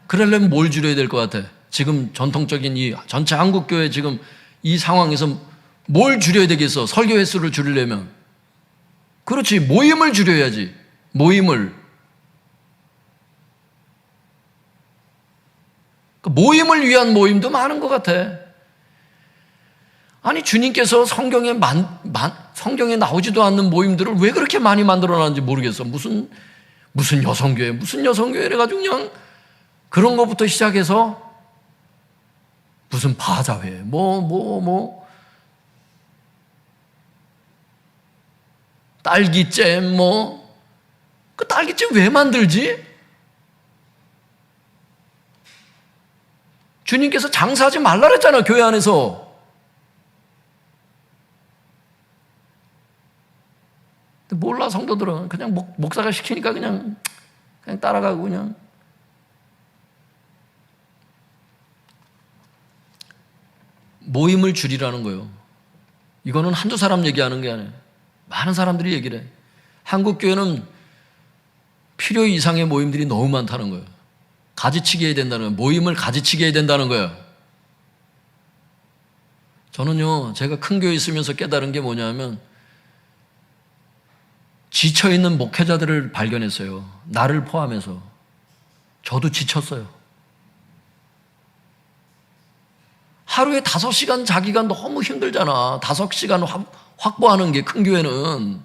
그러려면 뭘 줄여야 될 것 같아? 지금 전통적인 이 전체 한국교회 지금 이 상황에서 뭘 줄여야 되겠어? 설교 횟수를 줄이려면. 그렇지, 모임을 줄여야지. 모임을 위한 모임도 많은 것 같아. 아니, 주님께서 성경에 나오지도 않는 모임들을 왜 그렇게 많이 만들어놨는지 모르겠어. 무슨 여성교회, 이래가지고 그냥 그런 것부터 시작해서 무슨 바자회, 딸기잼, 그 딸기잼 왜 만들지? 주님께서 장사하지 말라 그랬잖아, 교회 안에서. 몰라, 성도들은 그냥 목사가 시키니까 그냥 따라가고 그냥. 모임을 줄이라는 거예요. 이거는 한두 사람 얘기하는 게 아니에요. 많은 사람들이 얘기를 해. 한국 교회는 필요 이상의 모임들이 너무 많다는 거예요. 가지치기 해야 된다는 거예요. 모임을 가지치기 해야 된다는 거예요. 저는요, 제가 큰 교회 있으면서 깨달은 게 뭐냐면 지쳐있는 목회자들을 발견했어요. 나를 포함해서. 저도 지쳤어요. 하루에 5시간 자기가 너무 힘들잖아. 5시간 확보하는 게 큰 교회는.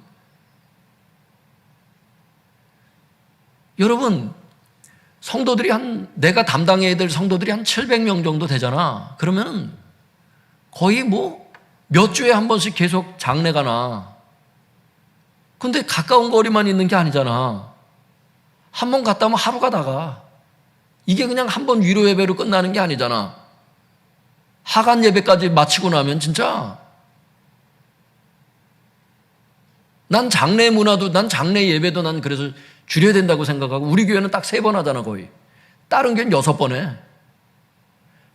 여러분, 성도들이 내가 담당해야 될 성도들이 한 700명 정도 되잖아. 그러면 거의 몇 주에 한 번씩 계속 장례가 나. 근데 가까운 거리만 있는 게 아니잖아. 한 번 갔다 오면 하루가 나가. 이게 그냥 한 번 위로 예배로 끝나는 게 아니잖아. 하간 예배까지 마치고 나면 진짜 난 장례 문화도, 난 장례 예배도 난 그래서 줄여야 된다고 생각하고, 우리 교회는 딱 3번 하잖아, 거의. 다른 교회는 6번 해.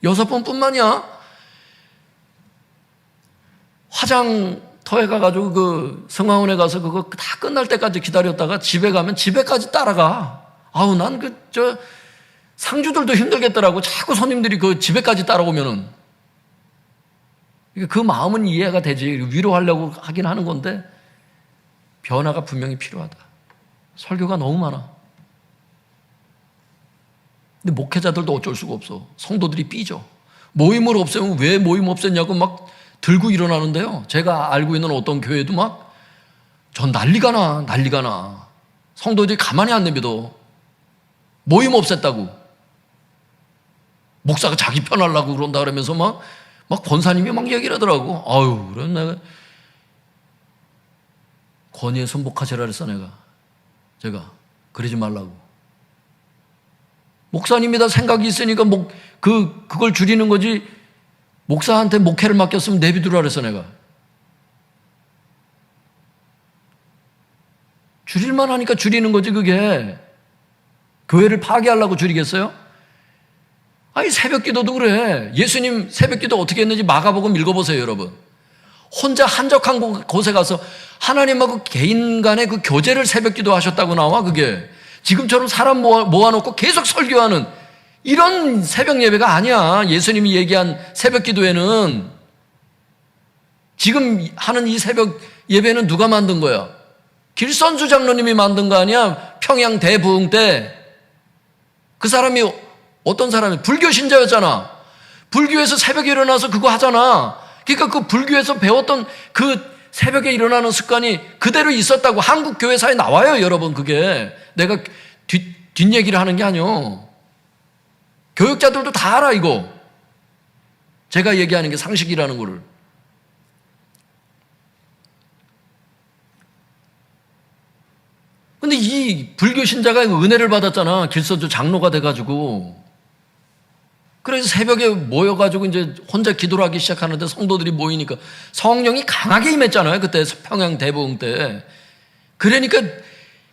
6번뿐만이야. 화장터에 가가지고 그 성황원에 가서 그거 다 끝날 때까지 기다렸다가 집에 가면 집에까지 따라가. 아우, 난 상주들도 힘들겠더라고. 자꾸 손님들이 그 집에까지 따라오면은. 그 마음은 이해가 되지. 위로하려고 하긴 하는 건데 변화가 분명히 필요하다. 설교가 너무 많아. 근데 목회자들도 어쩔 수가 없어. 성도들이 삐져. 모임을 없애면 왜 모임 없앴냐고 막 들고 일어나는데요. 제가 알고 있는 어떤 교회도 막 전 난리가 나. 성도들이 가만히 안 내비둬. 모임 없앴다고. 목사가 자기 편하려고 그런다 그러면서 막 권사님이 막 얘기를 하더라고. 아유, 그래 내가 권위에 순복하시라 그랬어 제가 그러지 말라고. 목사님이 다 생각이 있으니까 그걸 줄이는 거지. 목사한테 목회를 맡겼으면 내비두라 그랬어 내가. 줄일만 하니까 줄이는 거지 그게. 교회를 파괴하려고 줄이겠어요? 아니 새벽기도도 그래. 예수님 새벽기도 어떻게 했는지 마가복음 읽어보세요 여러분. 혼자 한적한 곳에 가서 하나님하고 개인 간의 그 교제를 새벽기도 하셨다고 나와. 그게 지금처럼 사람 모아놓고 계속 설교하는 이런 새벽 예배가 아니야. 예수님이 얘기한 새벽 기도회는. 지금 하는 이 새벽 예배는 누가 만든 거야? 길선수 장로님이 만든 거 아니야? 평양 대부흥 때. 그 사람이 어떤 사람이? 불교 신자였잖아. 불교에서 새벽에 일어나서 그거 하잖아. 그러니까 그 불교에서 배웠던 그 새벽에 일어나는 습관이 그대로 있었다고 한국 교회사에 나와요 여러분. 그게 내가 뒷얘기를 하는 게 아니요. 교육자들도 다 알아 이거. 제가 얘기하는 게 상식이라는 거를. 근데 이 불교 신자가 은혜를 받았잖아. 길선주 장로가 돼가지고. 그래서 새벽에 모여가지고 이제 혼자 기도를 하기 시작하는데 성도들이 모이니까 성령이 강하게 임했잖아요. 그때 평양 대부흥 때. 그러니까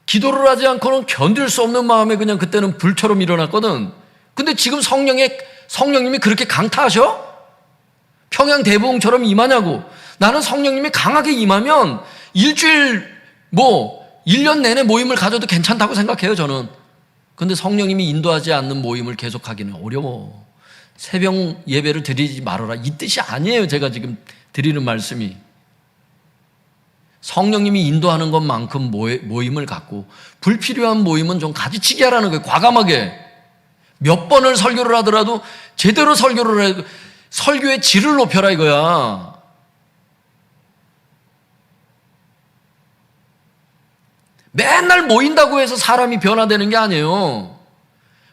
기도를 하지 않고는 견딜 수 없는 마음에 그냥 그때는 불처럼 일어났거든. 근데 지금 성령님이 그렇게 강타하셔? 평양 대부흥처럼 임하냐고. 나는 성령님이 강하게 임하면 일주일 1년 내내 모임을 가져도 괜찮다고 생각해요 저는. 근데 성령님이 인도하지 않는 모임을 계속하기는 어려워. 새벽 예배를 드리지 말아라 이 뜻이 아니에요. 제가 지금 드리는 말씀이. 성령님이 인도하는 것만큼 모임을 갖고 불필요한 모임은 좀 가지치기 하라는 거예요. 과감하게. 몇 번을 설교를 하더라도 제대로 설교를 해. 설교의 질을 높여라 이거야. 맨날 모인다고 해서 사람이 변화되는 게 아니에요.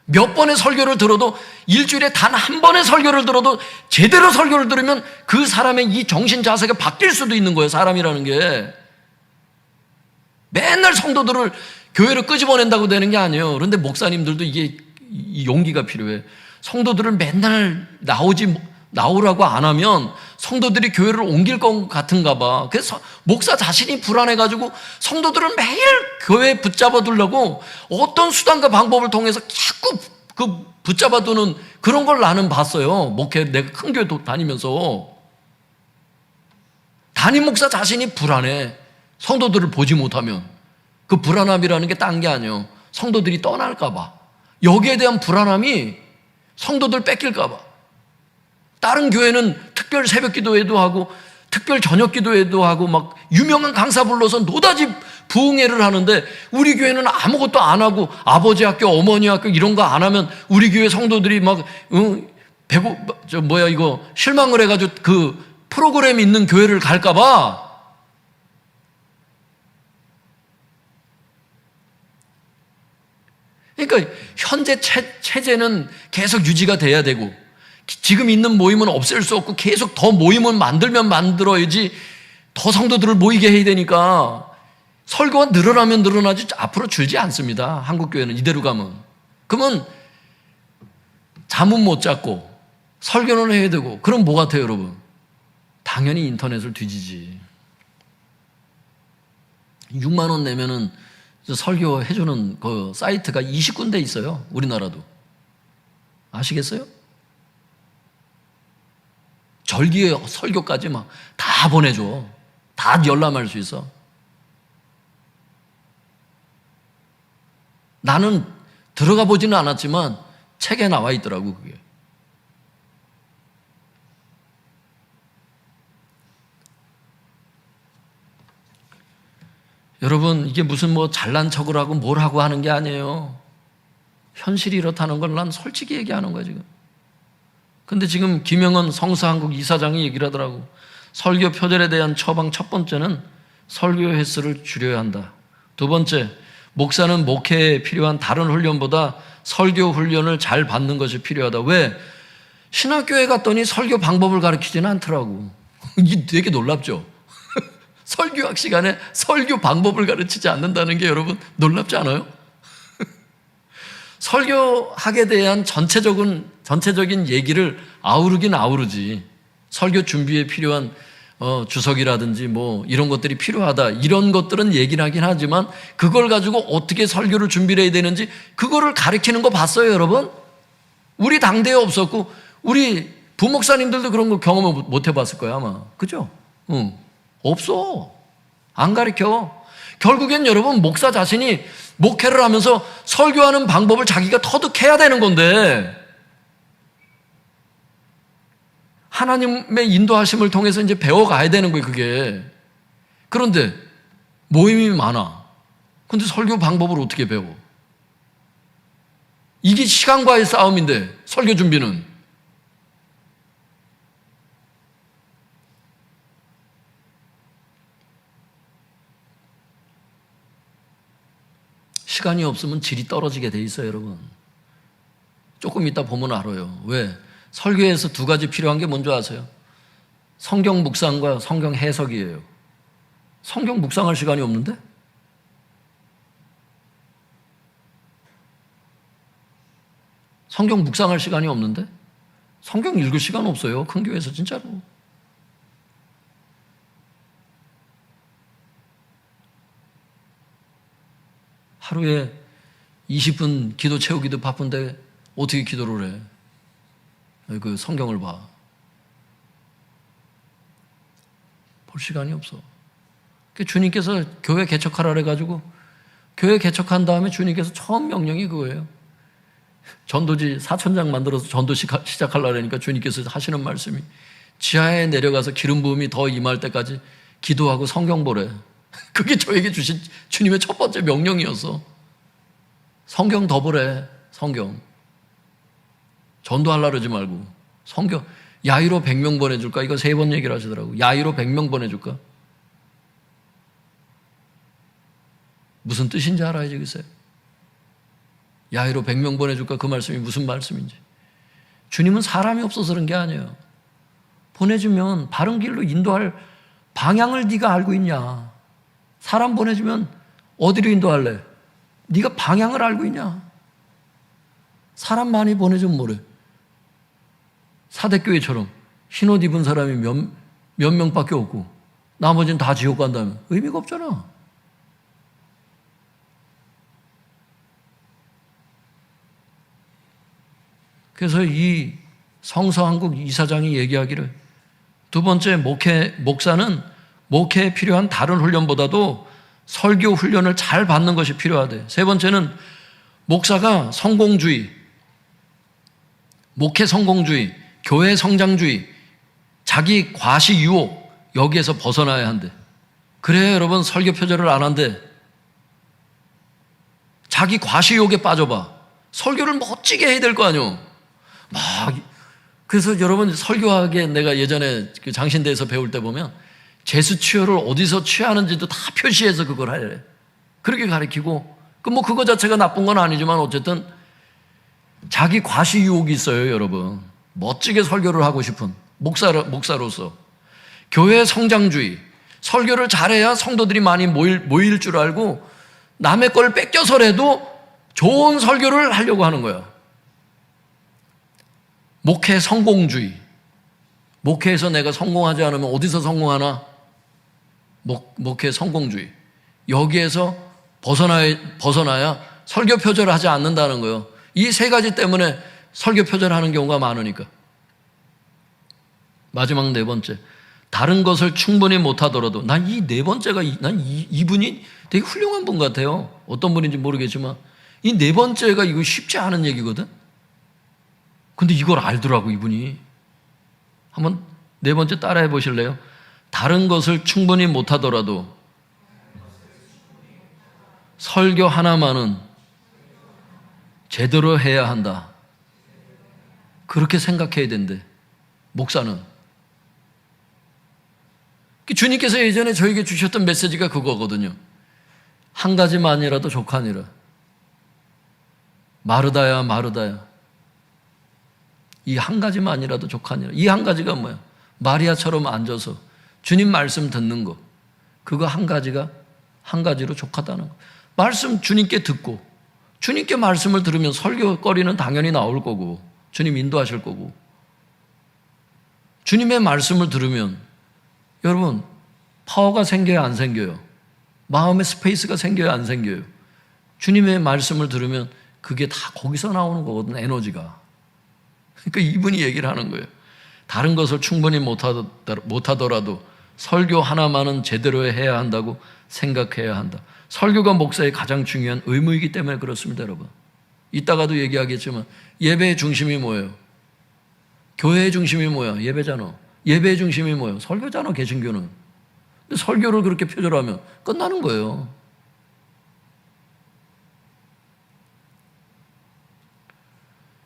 몇 번의 설교를 들어도 일주일에 단 한 번의 설교를 들어도 제대로 설교를 들으면 그 사람의 이 정신 자세가 바뀔 수도 있는 거예요. 사람이라는 게. 맨날 성도들을 교회로 끄집어낸다고 되는 게 아니에요. 그런데 목사님들도 이게 용기가 필요해. 성도들을 맨날 나오라고 안 하면 성도들이 교회를 옮길 것 같은가 봐. 그래서 목사 자신이 불안해가지고 성도들을 매일 교회에 붙잡아 두려고 어떤 수단과 방법을 통해서 자꾸 그 붙잡아 두는 그런 걸 나는 봤어요. 내가 큰 교회 다니면서. 담임 목사 자신이 불안해. 성도들을 보지 못하면. 그 불안함이라는 게 딴 게 아니에요. 성도들이 떠날까 봐. 여기에 대한 불안함이 성도들 뺏길까 봐. 다른 교회는 특별 새벽 기도회도 하고 특별 저녁 기도회도 하고 막 유명한 강사 불러서 노다지 부흥회를 하는데 우리 교회는 아무것도 안 하고 아버지 학교, 어머니 학교 이런 거 안 하면 우리 교회 성도들이 막 실망을 해가지고 그 프로그램 있는 교회를 갈까 봐. 그러니까 현재 체제는 계속 유지가 돼야 되고 지금 있는 모임은 없앨 수 없고 계속 더 모임을 만들어야지 더 성도들을 모이게 해야 되니까 설교가 늘어나면 늘어나지 앞으로 줄지 않습니다. 한국교회는 이대로 가면. 그러면 잠은 못 잤고 설교는 해야 되고 그럼 뭐 같아요 여러분? 당연히 인터넷을 뒤지지. 6만 원 내면은 설교 해주는 그 사이트가 20군데 있어요. 우리나라도. 아시겠어요? 절기의 설교까지 막 다 보내줘. 다 열람할 수 있어. 나는 들어가 보지는 않았지만 책에 나와 있더라고, 그게. 여러분, 이게 무슨 뭐 잘난 척을 하고 뭘 하고 하는 게 아니에요. 현실이 이렇다는 걸 난 솔직히 얘기하는 거야, 지금. 근데 지금 김영은 성서한국 이사장이 얘기를 하더라고. 설교 표절에 대한 처방 첫 번째는 설교 횟수를 줄여야 한다. 두 번째, 목사는 목회에 필요한 다른 훈련보다 설교 훈련을 잘 받는 것이 필요하다. 왜? 신학교에 갔더니 설교 방법을 가르치지는 않더라고. 이게 되게 놀랍죠? 설교학 시간에 설교 방법을 가르치지 않는다는 게 여러분 놀랍지 않아요? 설교학에 대한 전체적인 얘기를 아우르긴 아우르지. 설교 준비에 필요한 주석이라든지 뭐 이런 것들이 필요하다. 이런 것들은 얘기를 하긴 하지만 그걸 가지고 어떻게 설교를 준비를 해야 되는지 그거를 가르치는 거 봤어요, 여러분? 우리 당대에 없었고 우리 부목사님들도 그런 거 경험을 못 해봤을 거야, 아마. 그죠? 응. 없어. 안 가르쳐. 결국엔 여러분 목사 자신이 목회를 하면서 설교하는 방법을 자기가 터득해야 되는 건데 하나님의 인도하심을 통해서 이제 배워가야 되는 거예요, 그게. 그런데 모임이 많아. 근데 설교 방법을 어떻게 배워? 이게 시간과의 싸움인데 설교 준비는. 시간이 없으면 질이 떨어지게 돼 있어요, 여러분. 조금 이따 보면 알아요. 왜? 설교에서 두 가지 필요한 게 뭔지 아세요? 성경 묵상과 성경 해석이에요. 성경 묵상할 시간이 없는데? 성경 묵상할 시간이 없는데? 성경 읽을 시간 없어요, 큰 교회에서 진짜로. 하루에 20분 기도 채우기도 바쁜데 어떻게 기도를 해? 그 성경을 봐. 볼 시간이 없어. 주님께서 교회 개척하라 그래가지고 교회 개척한 다음에 주님께서 처음 명령이 그거예요. 전도지 4,000장 만들어서 전도 시작하려고 하니까 주님께서 하시는 말씀이 지하에 내려가서 기름 부음이 더 임할 때까지 기도하고 성경 보래. 그게 저에게 주신 주님의 첫 번째 명령이었어. 성경 더 보래. 성경. 전도하려고 그러지 말고 성경. 야이로 100명 보내줄까? 이거 3번 얘기를 하시더라고. 야이로 100명 보내줄까? 무슨 뜻인지 알아야지, 글쎄. 야이로 100명 보내줄까? 그 말씀이 무슨 말씀인지. 주님은 사람이 없어서 그런 게 아니에요. 보내주면 바른 길로 인도할 방향을 네가 알고 있냐? 사람 보내주면 어디로 인도할래? 네가 방향을 알고 있냐? 사람 많이 보내주면 뭐래? 사대교회처럼 흰옷 입은 사람이 몇 명밖에 없고 나머지는 다 지옥 간다면 의미가 없잖아. 그래서 이 성서한국 이사장이 얘기하기를 두 번째 목사는 목회에 필요한 다른 훈련보다도 설교 훈련을 잘 받는 것이 필요하대. 세 번째는 목사가 성공주의, 목회 성공주의, 교회 성장주의, 자기 과시 유혹 여기에서 벗어나야 한대. 그래야 여러분 설교 표절을 안 한대. 자기 과시 유혹에 빠져봐. 설교를 멋지게 해야 될 거 아니오. 그래서 여러분 설교하게 내가 예전에 그 장신대에서 배울 때 보면 재수취어를 어디서 취하는지도 다 표시해서 그걸 하래. 그렇게 가르치고 그거 자체가 나쁜 건 아니지만 어쨌든 자기 과시 유혹이 있어요, 여러분. 멋지게 설교를 하고 싶은 목사로서 교회 성장주의, 설교를 잘해야 성도들이 많이 모일 줄 알고 남의 걸 뺏겨서라도 좋은 설교를 하려고 하는 거야. 목회 성공주의, 목회에서 내가 성공하지 않으면 어디서 성공하나? 목회 성공주의. 여기에서 벗어나야 설교 표절을 하지 않는다는 거예요. 이 세 가지 때문에 설교 표절하는 경우가 많으니까. 마지막 네 번째. 다른 것을 충분히 못하더라도 난 이 네 번째가 이분이 되게 훌륭한 분 같아요. 어떤 분인지 모르겠지만 이 네 번째가 이거 쉽지 않은 얘기거든. 근데 이걸 알더라고 이분이. 한번 네 번째 따라해 보실래요? 다른 것을 충분히 못하더라도 설교 하나만은 제대로 해야 한다. 그렇게 생각해야 된대, 목사는. 주님께서 예전에 저에게 주셨던 메시지가 그거거든요. 한 가지만이라도 족하니라. 마르다야 마르다야. 이 한 가지만이라도 족하니라. 이 한 가지가 뭐야? 마리아처럼 앉아서 주님 말씀 듣는 거. 그거 한 가지로 족하다는 거. 말씀 주님께 듣고 주님께 말씀을 들으면 설교거리는 당연히 나올 거고 주님 인도하실 거고, 주님의 말씀을 들으면 여러분 파워가 생겨요 안 생겨요? 마음의 스페이스가 생겨요 안 생겨요? 주님의 말씀을 들으면 그게 다 거기서 나오는 거거든, 에너지가. 그러니까 이분이 얘기를 하는 거예요. 다른 것을 충분히 못하더라도 설교 하나만은 제대로 해야 한다고 생각해야 한다. 설교가 목사의 가장 중요한 의무이기 때문에 그렇습니다, 여러분. 이따가도 얘기하겠지만 예배의 중심이 뭐예요? 교회의 중심이 뭐야? 예배잖아. 예배의 중심이 뭐예요? 설교잖아, 개신교는. 근데 설교를 그렇게 표절하면 끝나는 거예요.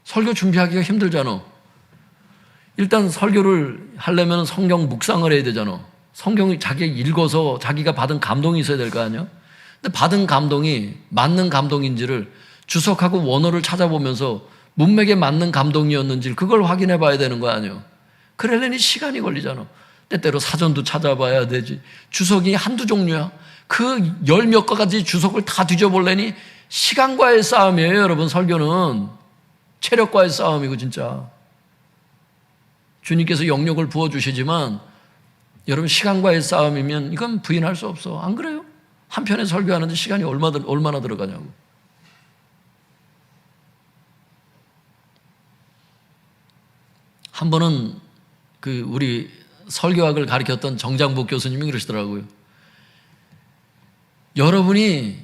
설교 준비하기가 힘들잖아. 일단 설교를 하려면 성경 묵상을 해야 되잖아. 성경이 자기가 읽어서 자기가 받은 감동이 있어야 될 거 아니야? 근데 받은 감동이 맞는 감동인지를 주석하고 원어를 찾아보면서 문맥에 맞는 감동이었는지 그걸 확인해 봐야 되는 거 아니에요? 그러려니 시간이 걸리잖아. 때때로 사전도 찾아봐야 되지. 주석이 한두 종류야. 그 열 몇 가지 주석을 다 뒤져보려니 시간과의 싸움이에요, 여러분. 설교는 체력과의 싸움이고, 진짜. 주님께서 영역을 부어주시지만 여러분 시간과의 싸움이면 이건 부인할 수 없어. 안 그래요? 한 편에 설교하는데 시간이 얼마나 들어가냐고. 한 번은 우리 설교학을 가르쳤던 정장복 교수님이 그러시더라고요. 여러분이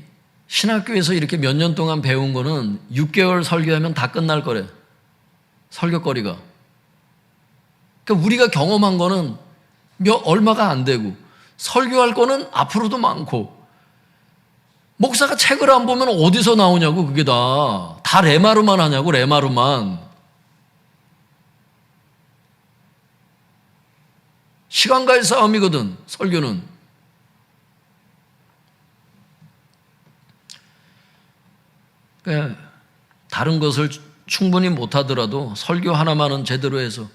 신학교에서 이렇게 몇 년 동안 배운 거는 6개월 설교하면 다 끝날 거래. 설교거리가. 그러니까 우리가 경험한 거는 얼마가 안 되고, 설교할 거는 앞으로도 많고, 목사가 책을 안 보면 어디서 나오냐고, 그게 다 레마루만 하냐고, 레마루만. 시간과의 싸움이거든, 설교는. 그러니까 다른 것을 충분히 못하더라도 설교 하나만은 제대로 해서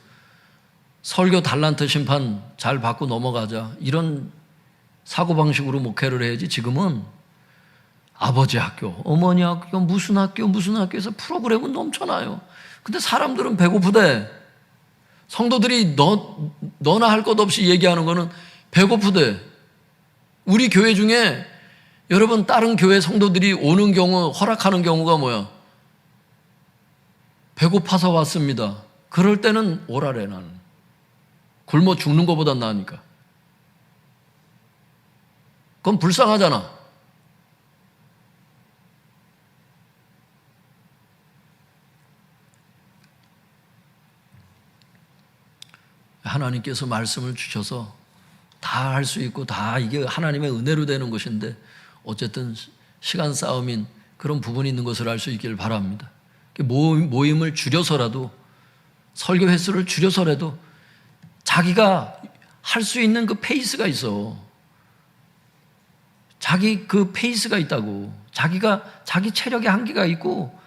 설교 달란트 심판 잘 받고 넘어가자, 이런 사고방식으로 목회를 해야지. 지금은 아버지 학교, 어머니 학교, 무슨 학교에서 프로그램은 넘쳐나요. 근데 사람들은 배고프대. 성도들이 너나 할 것 없이 얘기하는 거는 배고프대. 우리 교회 중에 여러분 다른 교회 성도들이 오는 경우, 허락하는 경우가 뭐야? 배고파서 왔습니다. 그럴 때는 오라래. 나는 굶어 죽는 것보단 나으니까. 그건 불쌍하잖아. 하나님께서 말씀을 주셔서 다 할 수 있고 다 이게 하나님의 은혜로 되는 것인데, 어쨌든 시간 싸움인 그런 부분이 있는 것을 알 수 있기를 바랍니다. 모임을 줄여서라도, 설교 횟수를 줄여서라도 자기가 할 수 있는 그 페이스가 있어. 자기 그 페이스가 있다고. 자기 체력의 한계가 있고,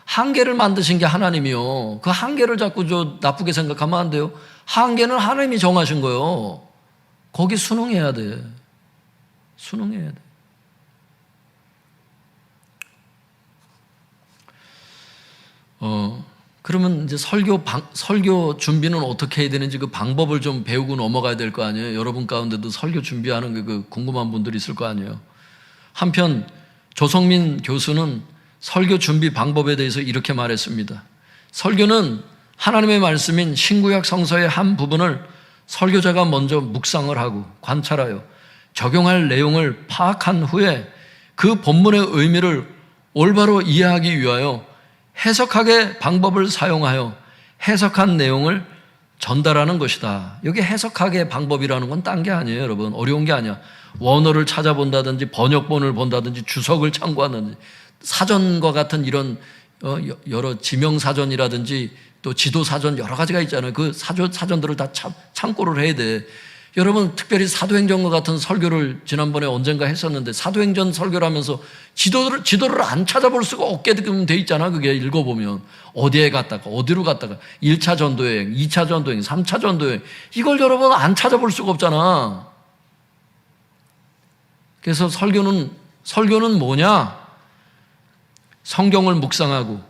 한계를 만드신 게 하나님이요. 그 한계를 자꾸 나쁘게 생각하면 안 돼요. 한계는 하나님이 정하신 거예요. 거기 순응해야 돼. 순응해야 돼. 그러면 이제 설교 준비는 어떻게 해야 되는지 그 방법을 좀 배우고 넘어가야 될 거 아니에요. 여러분 가운데도 설교 준비하는 그 궁금한 분들이 있을 거 아니에요. 한편 조성민 교수는 설교 준비 방법에 대해서 이렇게 말했습니다. 설교는 하나님의 말씀인 신구약 성서의 한 부분을 설교자가 먼저 묵상을 하고 관찰하여 적용할 내용을 파악한 후에 그 본문의 의미를 올바로 이해하기 위하여 해석학의 방법을 사용하여 해석한 내용을 전달하는 것이다. 여기 해석학의 방법이라는 건 딴 게 아니에요, 여러분. 어려운 게 아니야. 원어를 찾아본다든지 번역본을 본다든지 주석을 참고하든지 사전과 같은 이런 여러 지명사전이라든지 또 지도사전 여러 가지가 있잖아요. 그 사전들을 다 참고를 해야 돼. 여러분, 특별히 사도행전과 같은 설교를 지난번에 언젠가 했었는데 사도행전 설교를 하면서 지도를 안 찾아볼 수가 없게 돼 있잖아. 그게 읽어보면 어디에 갔다가 어디로 갔다가 1차 전도여행, 2차 전도여행, 3차 전도여행, 이걸 여러분 안 찾아볼 수가 없잖아. 그래서 설교는 뭐냐? 성경을 묵상하고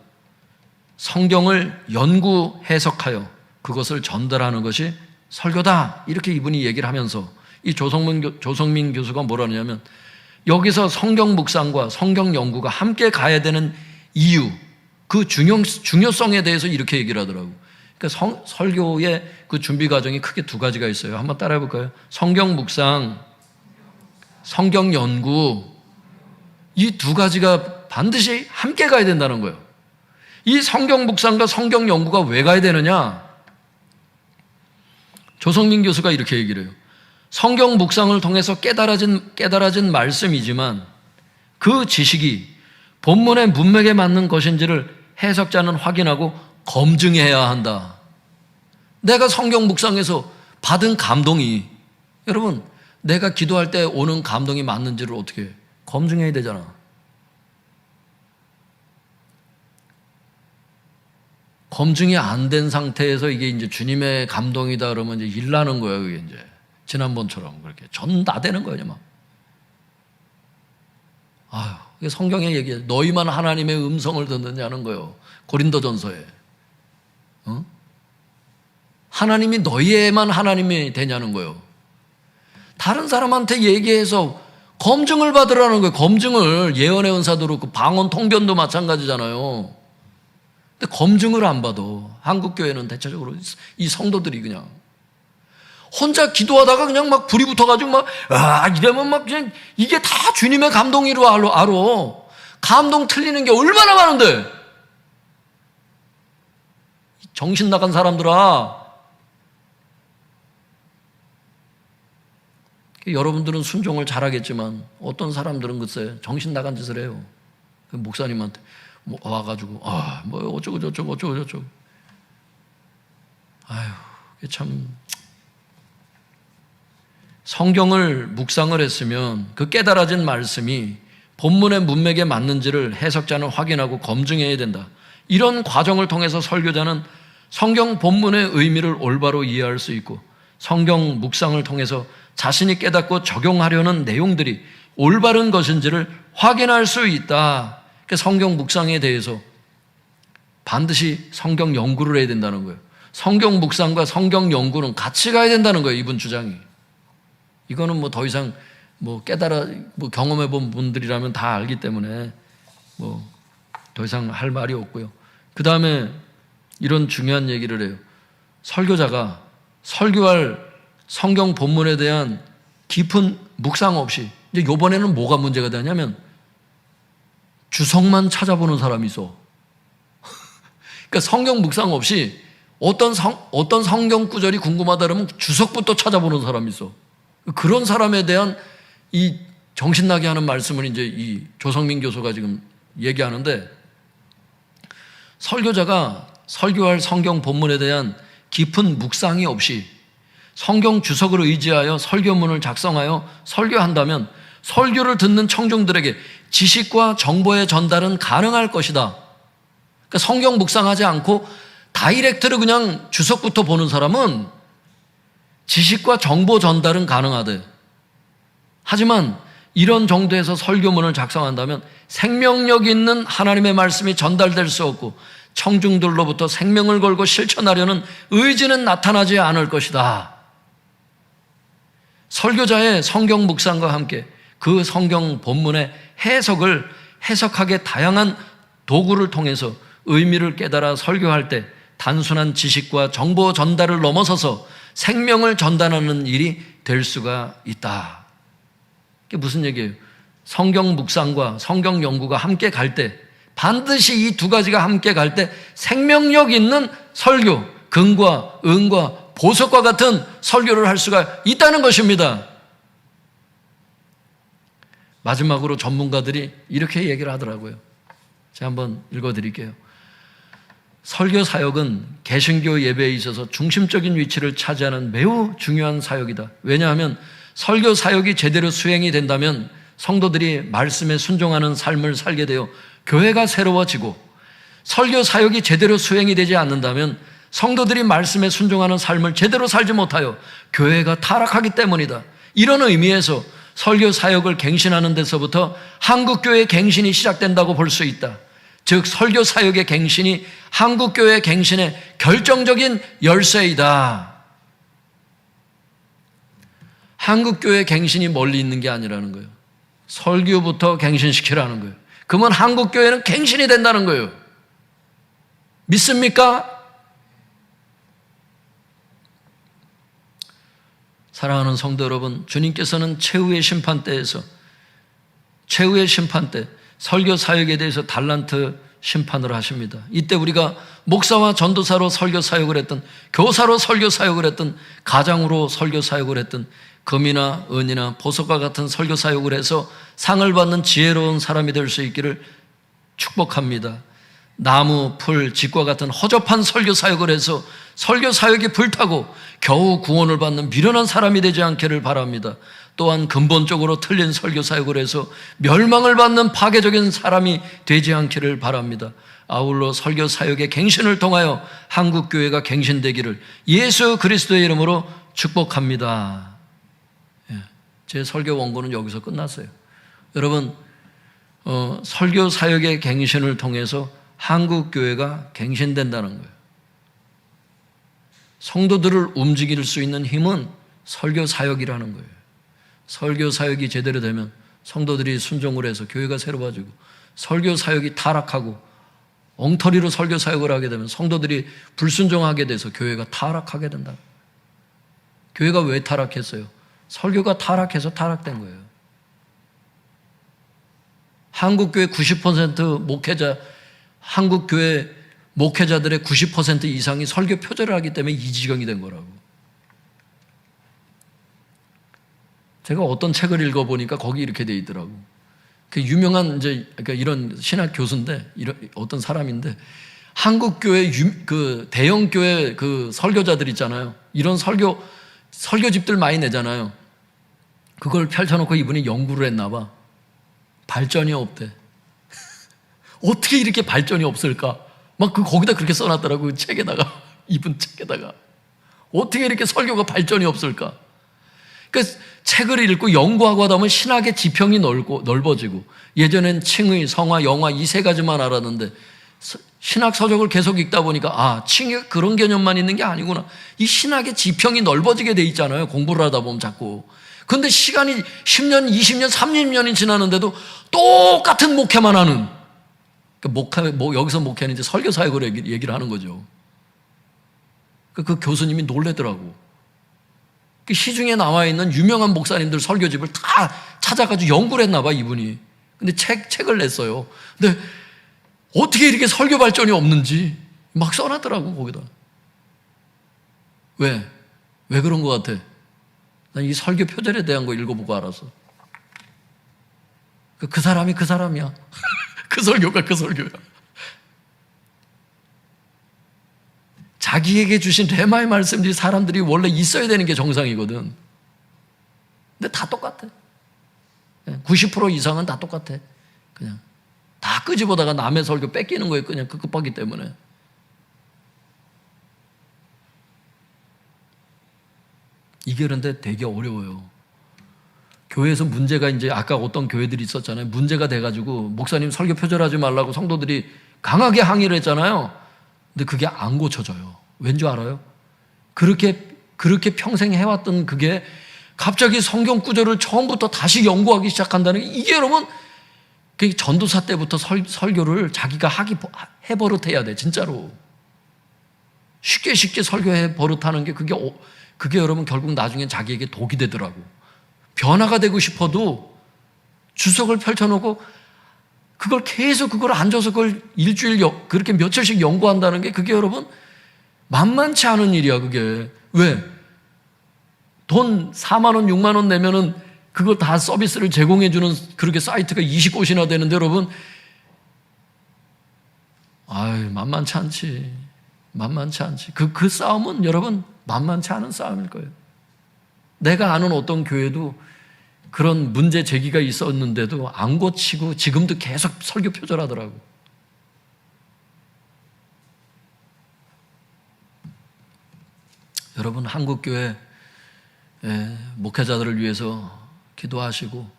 성경을 연구 해석하여 그것을 전달하는 것이 설교다. 이렇게 이분이 얘기를 하면서 이 조성민 교수가 뭐라냐면 여기서 성경 묵상과 성경 연구가 함께 가야 되는 이유, 그 중요성에 대해서 이렇게 얘기를 하더라고요. 그러니까 설교의 그 준비 과정이 크게 두 가지가 있어요. 한번 따라해 볼까요? 성경 묵상, 성경 연구, 이 두 가지가 반드시 함께 가야 된다는 거예요. 이 성경 묵상과 성경 연구가 왜 가야 되느냐? 조성민 교수가 이렇게 얘기를 해요. 성경 묵상을 통해서 깨달아진 말씀이지만 그 지식이 본문의 문맥에 맞는 것인지를 해석자는 확인하고 검증해야 한다. 내가 성경 묵상에서 받은 감동이, 여러분, 내가 기도할 때 오는 감동이 맞는지를 어떻게 검증해야 되잖아. 검증이 안 된 상태에서 이게 이제 주님의 감동이다 그러면 이제 일나는 거예요. 그게 이제 지난번처럼 그렇게 전 다 되는 거예요, 막. 아유, 이게 성경에 얘기해. 너희만 하나님의 음성을 듣느냐는 거예요. 고린도전서에. 하나님이 너희에만 하나님이 되냐는 거예요. 다른 사람한테 얘기해서 검증을 받으라는 거예요. 검증을. 예언의 은사도 그렇고 방언 통변도 마찬가지잖아요. 근데 검증을 안 받아. 한국교회는 대체적으로 이 성도들이 그냥 혼자 기도하다가 그냥 막 불이 붙어가지고 막 이러면 막 그냥 이게 다 주님의 감동이로 알아. 감동 틀리는 게 얼마나 많은데. 정신 나간 사람들아. 여러분들은 순종을 잘하겠지만 어떤 사람들은 글쎄 정신 나간 짓을 해요. 목사님한테 와가지고 뭐 어쩌고 저쩌고 아유, 참. 성경을 묵상을 했으면 그 깨달아진 말씀이 본문의 문맥에 맞는지를 해석자는 확인하고 검증해야 된다. 이런 과정을 통해서 설교자는 성경 본문의 의미를 올바로 이해할 수 있고 성경 묵상을 통해서 자신이 깨닫고 적용하려는 내용들이 올바른 것인지를 확인할 수 있다. 성경 묵상에 대해서 반드시 성경 연구를 해야 된다는 거예요. 성경 묵상과 성경 연구는 같이 가야 된다는 거예요, 이분 주장이. 이거는 뭐 더 이상 경험해 본 분들이라면 다 알기 때문에 더 이상 할 말이 없고요. 그 다음에 이런 중요한 얘기를 해요. 설교자가 설교할 성경 본문에 대한 깊은 묵상 없이, 이제 이번에는 뭐가 문제가 되냐면 주석만 찾아보는 사람이 있어. 그러니까 성경 묵상 없이 어떤 성경 구절이 궁금하다 그러면 주석부터 찾아보는 사람이 있어. 그런 사람에 대한 이 정신나게 하는 말씀을 이제 이 조성민 교수가 지금 얘기하는데, 설교자가 설교할 성경 본문에 대한 깊은 묵상이 없이 성경 주석을 의지하여 설교문을 작성하여 설교한다면 설교를 듣는 청중들에게 지식과 정보의 전달은 가능할 것이다. 그러니까 성경 묵상하지 않고 다이렉트로 그냥 주석부터 보는 사람은 지식과 정보 전달은 가능하대. 하지만 이런 정도에서 설교문을 작성한다면 생명력 있는 하나님의 말씀이 전달될 수 없고 청중들로부터 생명을 걸고 실천하려는 의지는 나타나지 않을 것이다. 설교자의 성경 묵상과 함께 그 성경 본문의 해석하게 다양한 도구를 통해서 의미를 깨달아 설교할 때 단순한 지식과 정보 전달을 넘어서서 생명을 전달하는 일이 될 수가 있다. 이게 무슨 얘기예요? 성경 묵상과 성경 연구가 함께 갈 때, 반드시 이 두 가지가 함께 갈 때 생명력 있는 설교, 근과 은과 보석과 같은 설교를 할 수가 있다는 것입니다. 마지막으로 전문가들이 이렇게 얘기를 하더라고요. 제가 한번 읽어드릴게요. 설교 사역은 개신교 예배에 있어서 중심적인 위치를 차지하는 매우 중요한 사역이다. 왜냐하면 설교 사역이 제대로 수행이 된다면 성도들이 말씀에 순종하는 삶을 살게 되어 교회가 새로워지고, 설교 사역이 제대로 수행이 되지 않는다면 성도들이 말씀에 순종하는 삶을 제대로 살지 못하여 교회가 타락하기 때문이다. 이런 의미에서 설교 사역을 갱신하는 데서부터 한국교회의 갱신이 시작된다고 볼 수 있다. 즉 설교 사역의 갱신이 한국교회의 갱신의 결정적인 열쇠이다. 한국교회의 갱신이 멀리 있는 게 아니라는 거예요. 설교부터 갱신시키라는 거예요. 그러면 한국교회는 갱신이 된다는 거예요. 믿습니까? 사랑하는 성도 여러분, 주님께서는 최후의 심판대에서, 최후의 심판대, 설교 사역에 대해서 달란트 심판을 하십니다. 이때 우리가 목사와 전도사로 설교 사역을 했든, 교사로 설교 사역을 했든, 가장으로 설교 사역을 했든, 금이나 은이나 보석과 같은 설교 사역을 해서 상을 받는 지혜로운 사람이 될 수 있기를 축복합니다. 나무, 풀, 집과 같은 허접한 설교 사역을 해서 설교 사역이 불타고 겨우 구원을 받는 미련한 사람이 되지 않기를 바랍니다. 또한 근본적으로 틀린 설교 사역을 해서 멸망을 받는 파괴적인 사람이 되지 않기를 바랍니다. 아울러 설교 사역의 갱신을 통하여 한국교회가 갱신되기를 예수 그리스도의 이름으로 축복합니다. 제 설교 원고는 여기서 끝났어요. 여러분, 설교 사역의 갱신을 통해서 한국교회가 갱신된다는 거예요. 성도들을 움직일 수 있는 힘은 설교 사역이라는 거예요. 설교 사역이 제대로 되면 성도들이 순종을 해서 교회가 새로워지고, 설교 사역이 타락하고 엉터리로 설교 사역을 하게 되면 성도들이 불순종하게 돼서 교회가 타락하게 된다. 교회가 왜 타락했어요? 설교가 타락해서 타락된 거예요. 한국교회 90% 목회자, 한국교회 목회자들의 90% 이상이 설교 표절을 하기 때문에 이 지경이 된 거라고. 제가 어떤 책을 읽어보니까 거기 이렇게 돼 있더라고. 그 유명한 그러니까 이런 신학 교수인데, 어떤 사람인데, 한국교회 그 대형교회 그 설교자들 있잖아요. 이런 설교집들 많이 내잖아요. 그걸 펼쳐놓고 이분이 연구를 했나 봐. 발전이 없대. 어떻게 이렇게 발전이 없을까? 막 거기다 그렇게 써놨더라고. 그 책에다가, 이분 책에다가. 어떻게 이렇게 설교가 발전이 없을까? 그러니까 책을 읽고 연구하고 하다 보면 신학의 지평이 넓어지고, 예전엔 칭의, 성화, 영화 이 세 가지만 알았는데 신학 서적을 계속 읽다 보니까 칭의 그런 개념만 있는 게 아니구나. 이 신학의 지평이 넓어지게 돼 있잖아요. 공부를 하다 보면 자꾸. 근데 시간이 10년, 20년, 30년이 지나는데도 똑같은 목회만 하는, 그러니까 여기서 목회는 이제 설교 사역으로 얘기를 하는 거죠. 그 교수님이 놀래더라고. 시중에 나와 있는 유명한 목사님들 설교집을 다 찾아가지고 연구를 했나 봐, 이분이. 근데 책을 냈어요. 근데 어떻게 이렇게 설교 발전이 없는지 막 써놨더라고, 거기다. 왜 그런 것 같아? 난 이 설교 표절에 대한 거 읽어보고 알았어. 그 사람이 그 사람이야. 그 설교가 그 설교야. 자기에게 주신 레마의 말씀들이 사람들이 원래 있어야 되는 게 정상이거든. 근데 다 똑같아. 90% 이상은 다 똑같아. 그냥 다 끄집어다가 남의 설교 뺏기는 거예요. 그냥 급하기 때문에. 이게 그런데 되게 어려워요. 교회에서 문제가 이제 아까 어떤 교회들이 있었잖아요. 문제가 돼가지고 목사님 설교 표절하지 말라고 성도들이 강하게 항의를 했잖아요. 근데 그게 안 고쳐져요. 왠지 알아요? 그렇게 평생 해왔던 그게 갑자기 성경 구절을 처음부터 다시 연구하기 시작한다는 게, 이게 여러분, 그 전도사 때부터 설교를 자기가 해버릇해야 돼, 진짜로. 쉽게 설교해 버릇하는 게 그게 그게 여러분 결국 나중엔 자기에게 독이 되더라고. 변화가 되고 싶어도 주석을 펼쳐놓고 그걸 계속 그걸 앉아서 그걸 일주일 그렇게 며칠씩 연구한다는 게 그게 여러분 만만치 않은 일이야. 그게 왜? 돈 4만 원, 6만 원 내면은 그거 다 서비스를 제공해주는 그렇게 사이트가 20곳이나 되는데 여러분, 아유, 만만치 않지. 만만치 않지. 그 싸움은 여러분 만만치 않은 싸움일 거예요. 내가 아는 어떤 교회도 그런 문제 제기가 있었는데도 안 고치고 지금도 계속 설교 표절하더라고. 여러분, 한국교회 목회자들을 위해서 기도하시고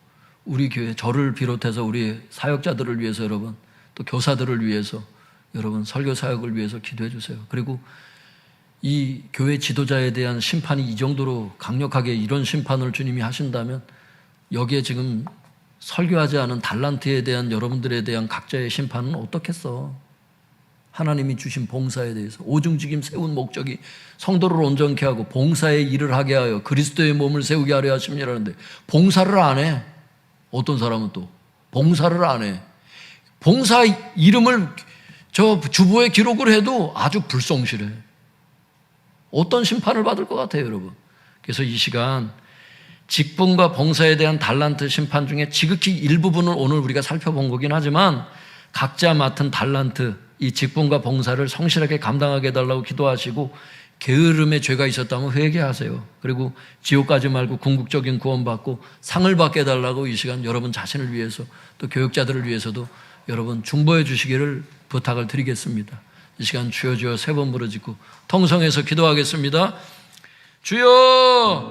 우리 교회 저를 비롯해서 우리 사역자들을 위해서 여러분 또 교사들을 위해서 여러분 설교 사역을 위해서 기도해 주세요. 그리고 이 교회 지도자에 대한 심판이 이 정도로 강력하게 이런 심판을 주님이 하신다면 여기에 지금 설교하지 않은 달란트에 대한 여러분들에 대한 각자의 심판은 어떻겠어? 하나님이 주신 봉사에 대해서 오중직임 세운 목적이 성도를 온전케 하고 봉사의 일을 하게 하여 그리스도의 몸을 세우게 하려 하심이라는데 봉사를 안 해. 어떤 사람은 또 봉사를 안 해. 봉사 이름을 저 주보에 기록을 해도 아주 불성실해. 어떤 심판을 받을 것 같아요, 여러분? 그래서 이 시간 직분과 봉사에 대한 달란트 심판 중에 지극히 일부분을 오늘 우리가 살펴본 거긴 하지만 각자 맡은 달란트, 이 직분과 봉사를 성실하게 감당하게 해달라고 기도하시고 게으름의 죄가 있었다면 회개하세요. 그리고 지옥 가지 말고 궁극적인 구원받고 상을 받게 해달라고 이 시간 여러분 자신을 위해서 또 교육자들을 위해서도 여러분 중보해 주시기를 부탁을 드리겠습니다. 이 시간 주여 주여 세 번 부르짖고 통성해서 기도하겠습니다. 주여!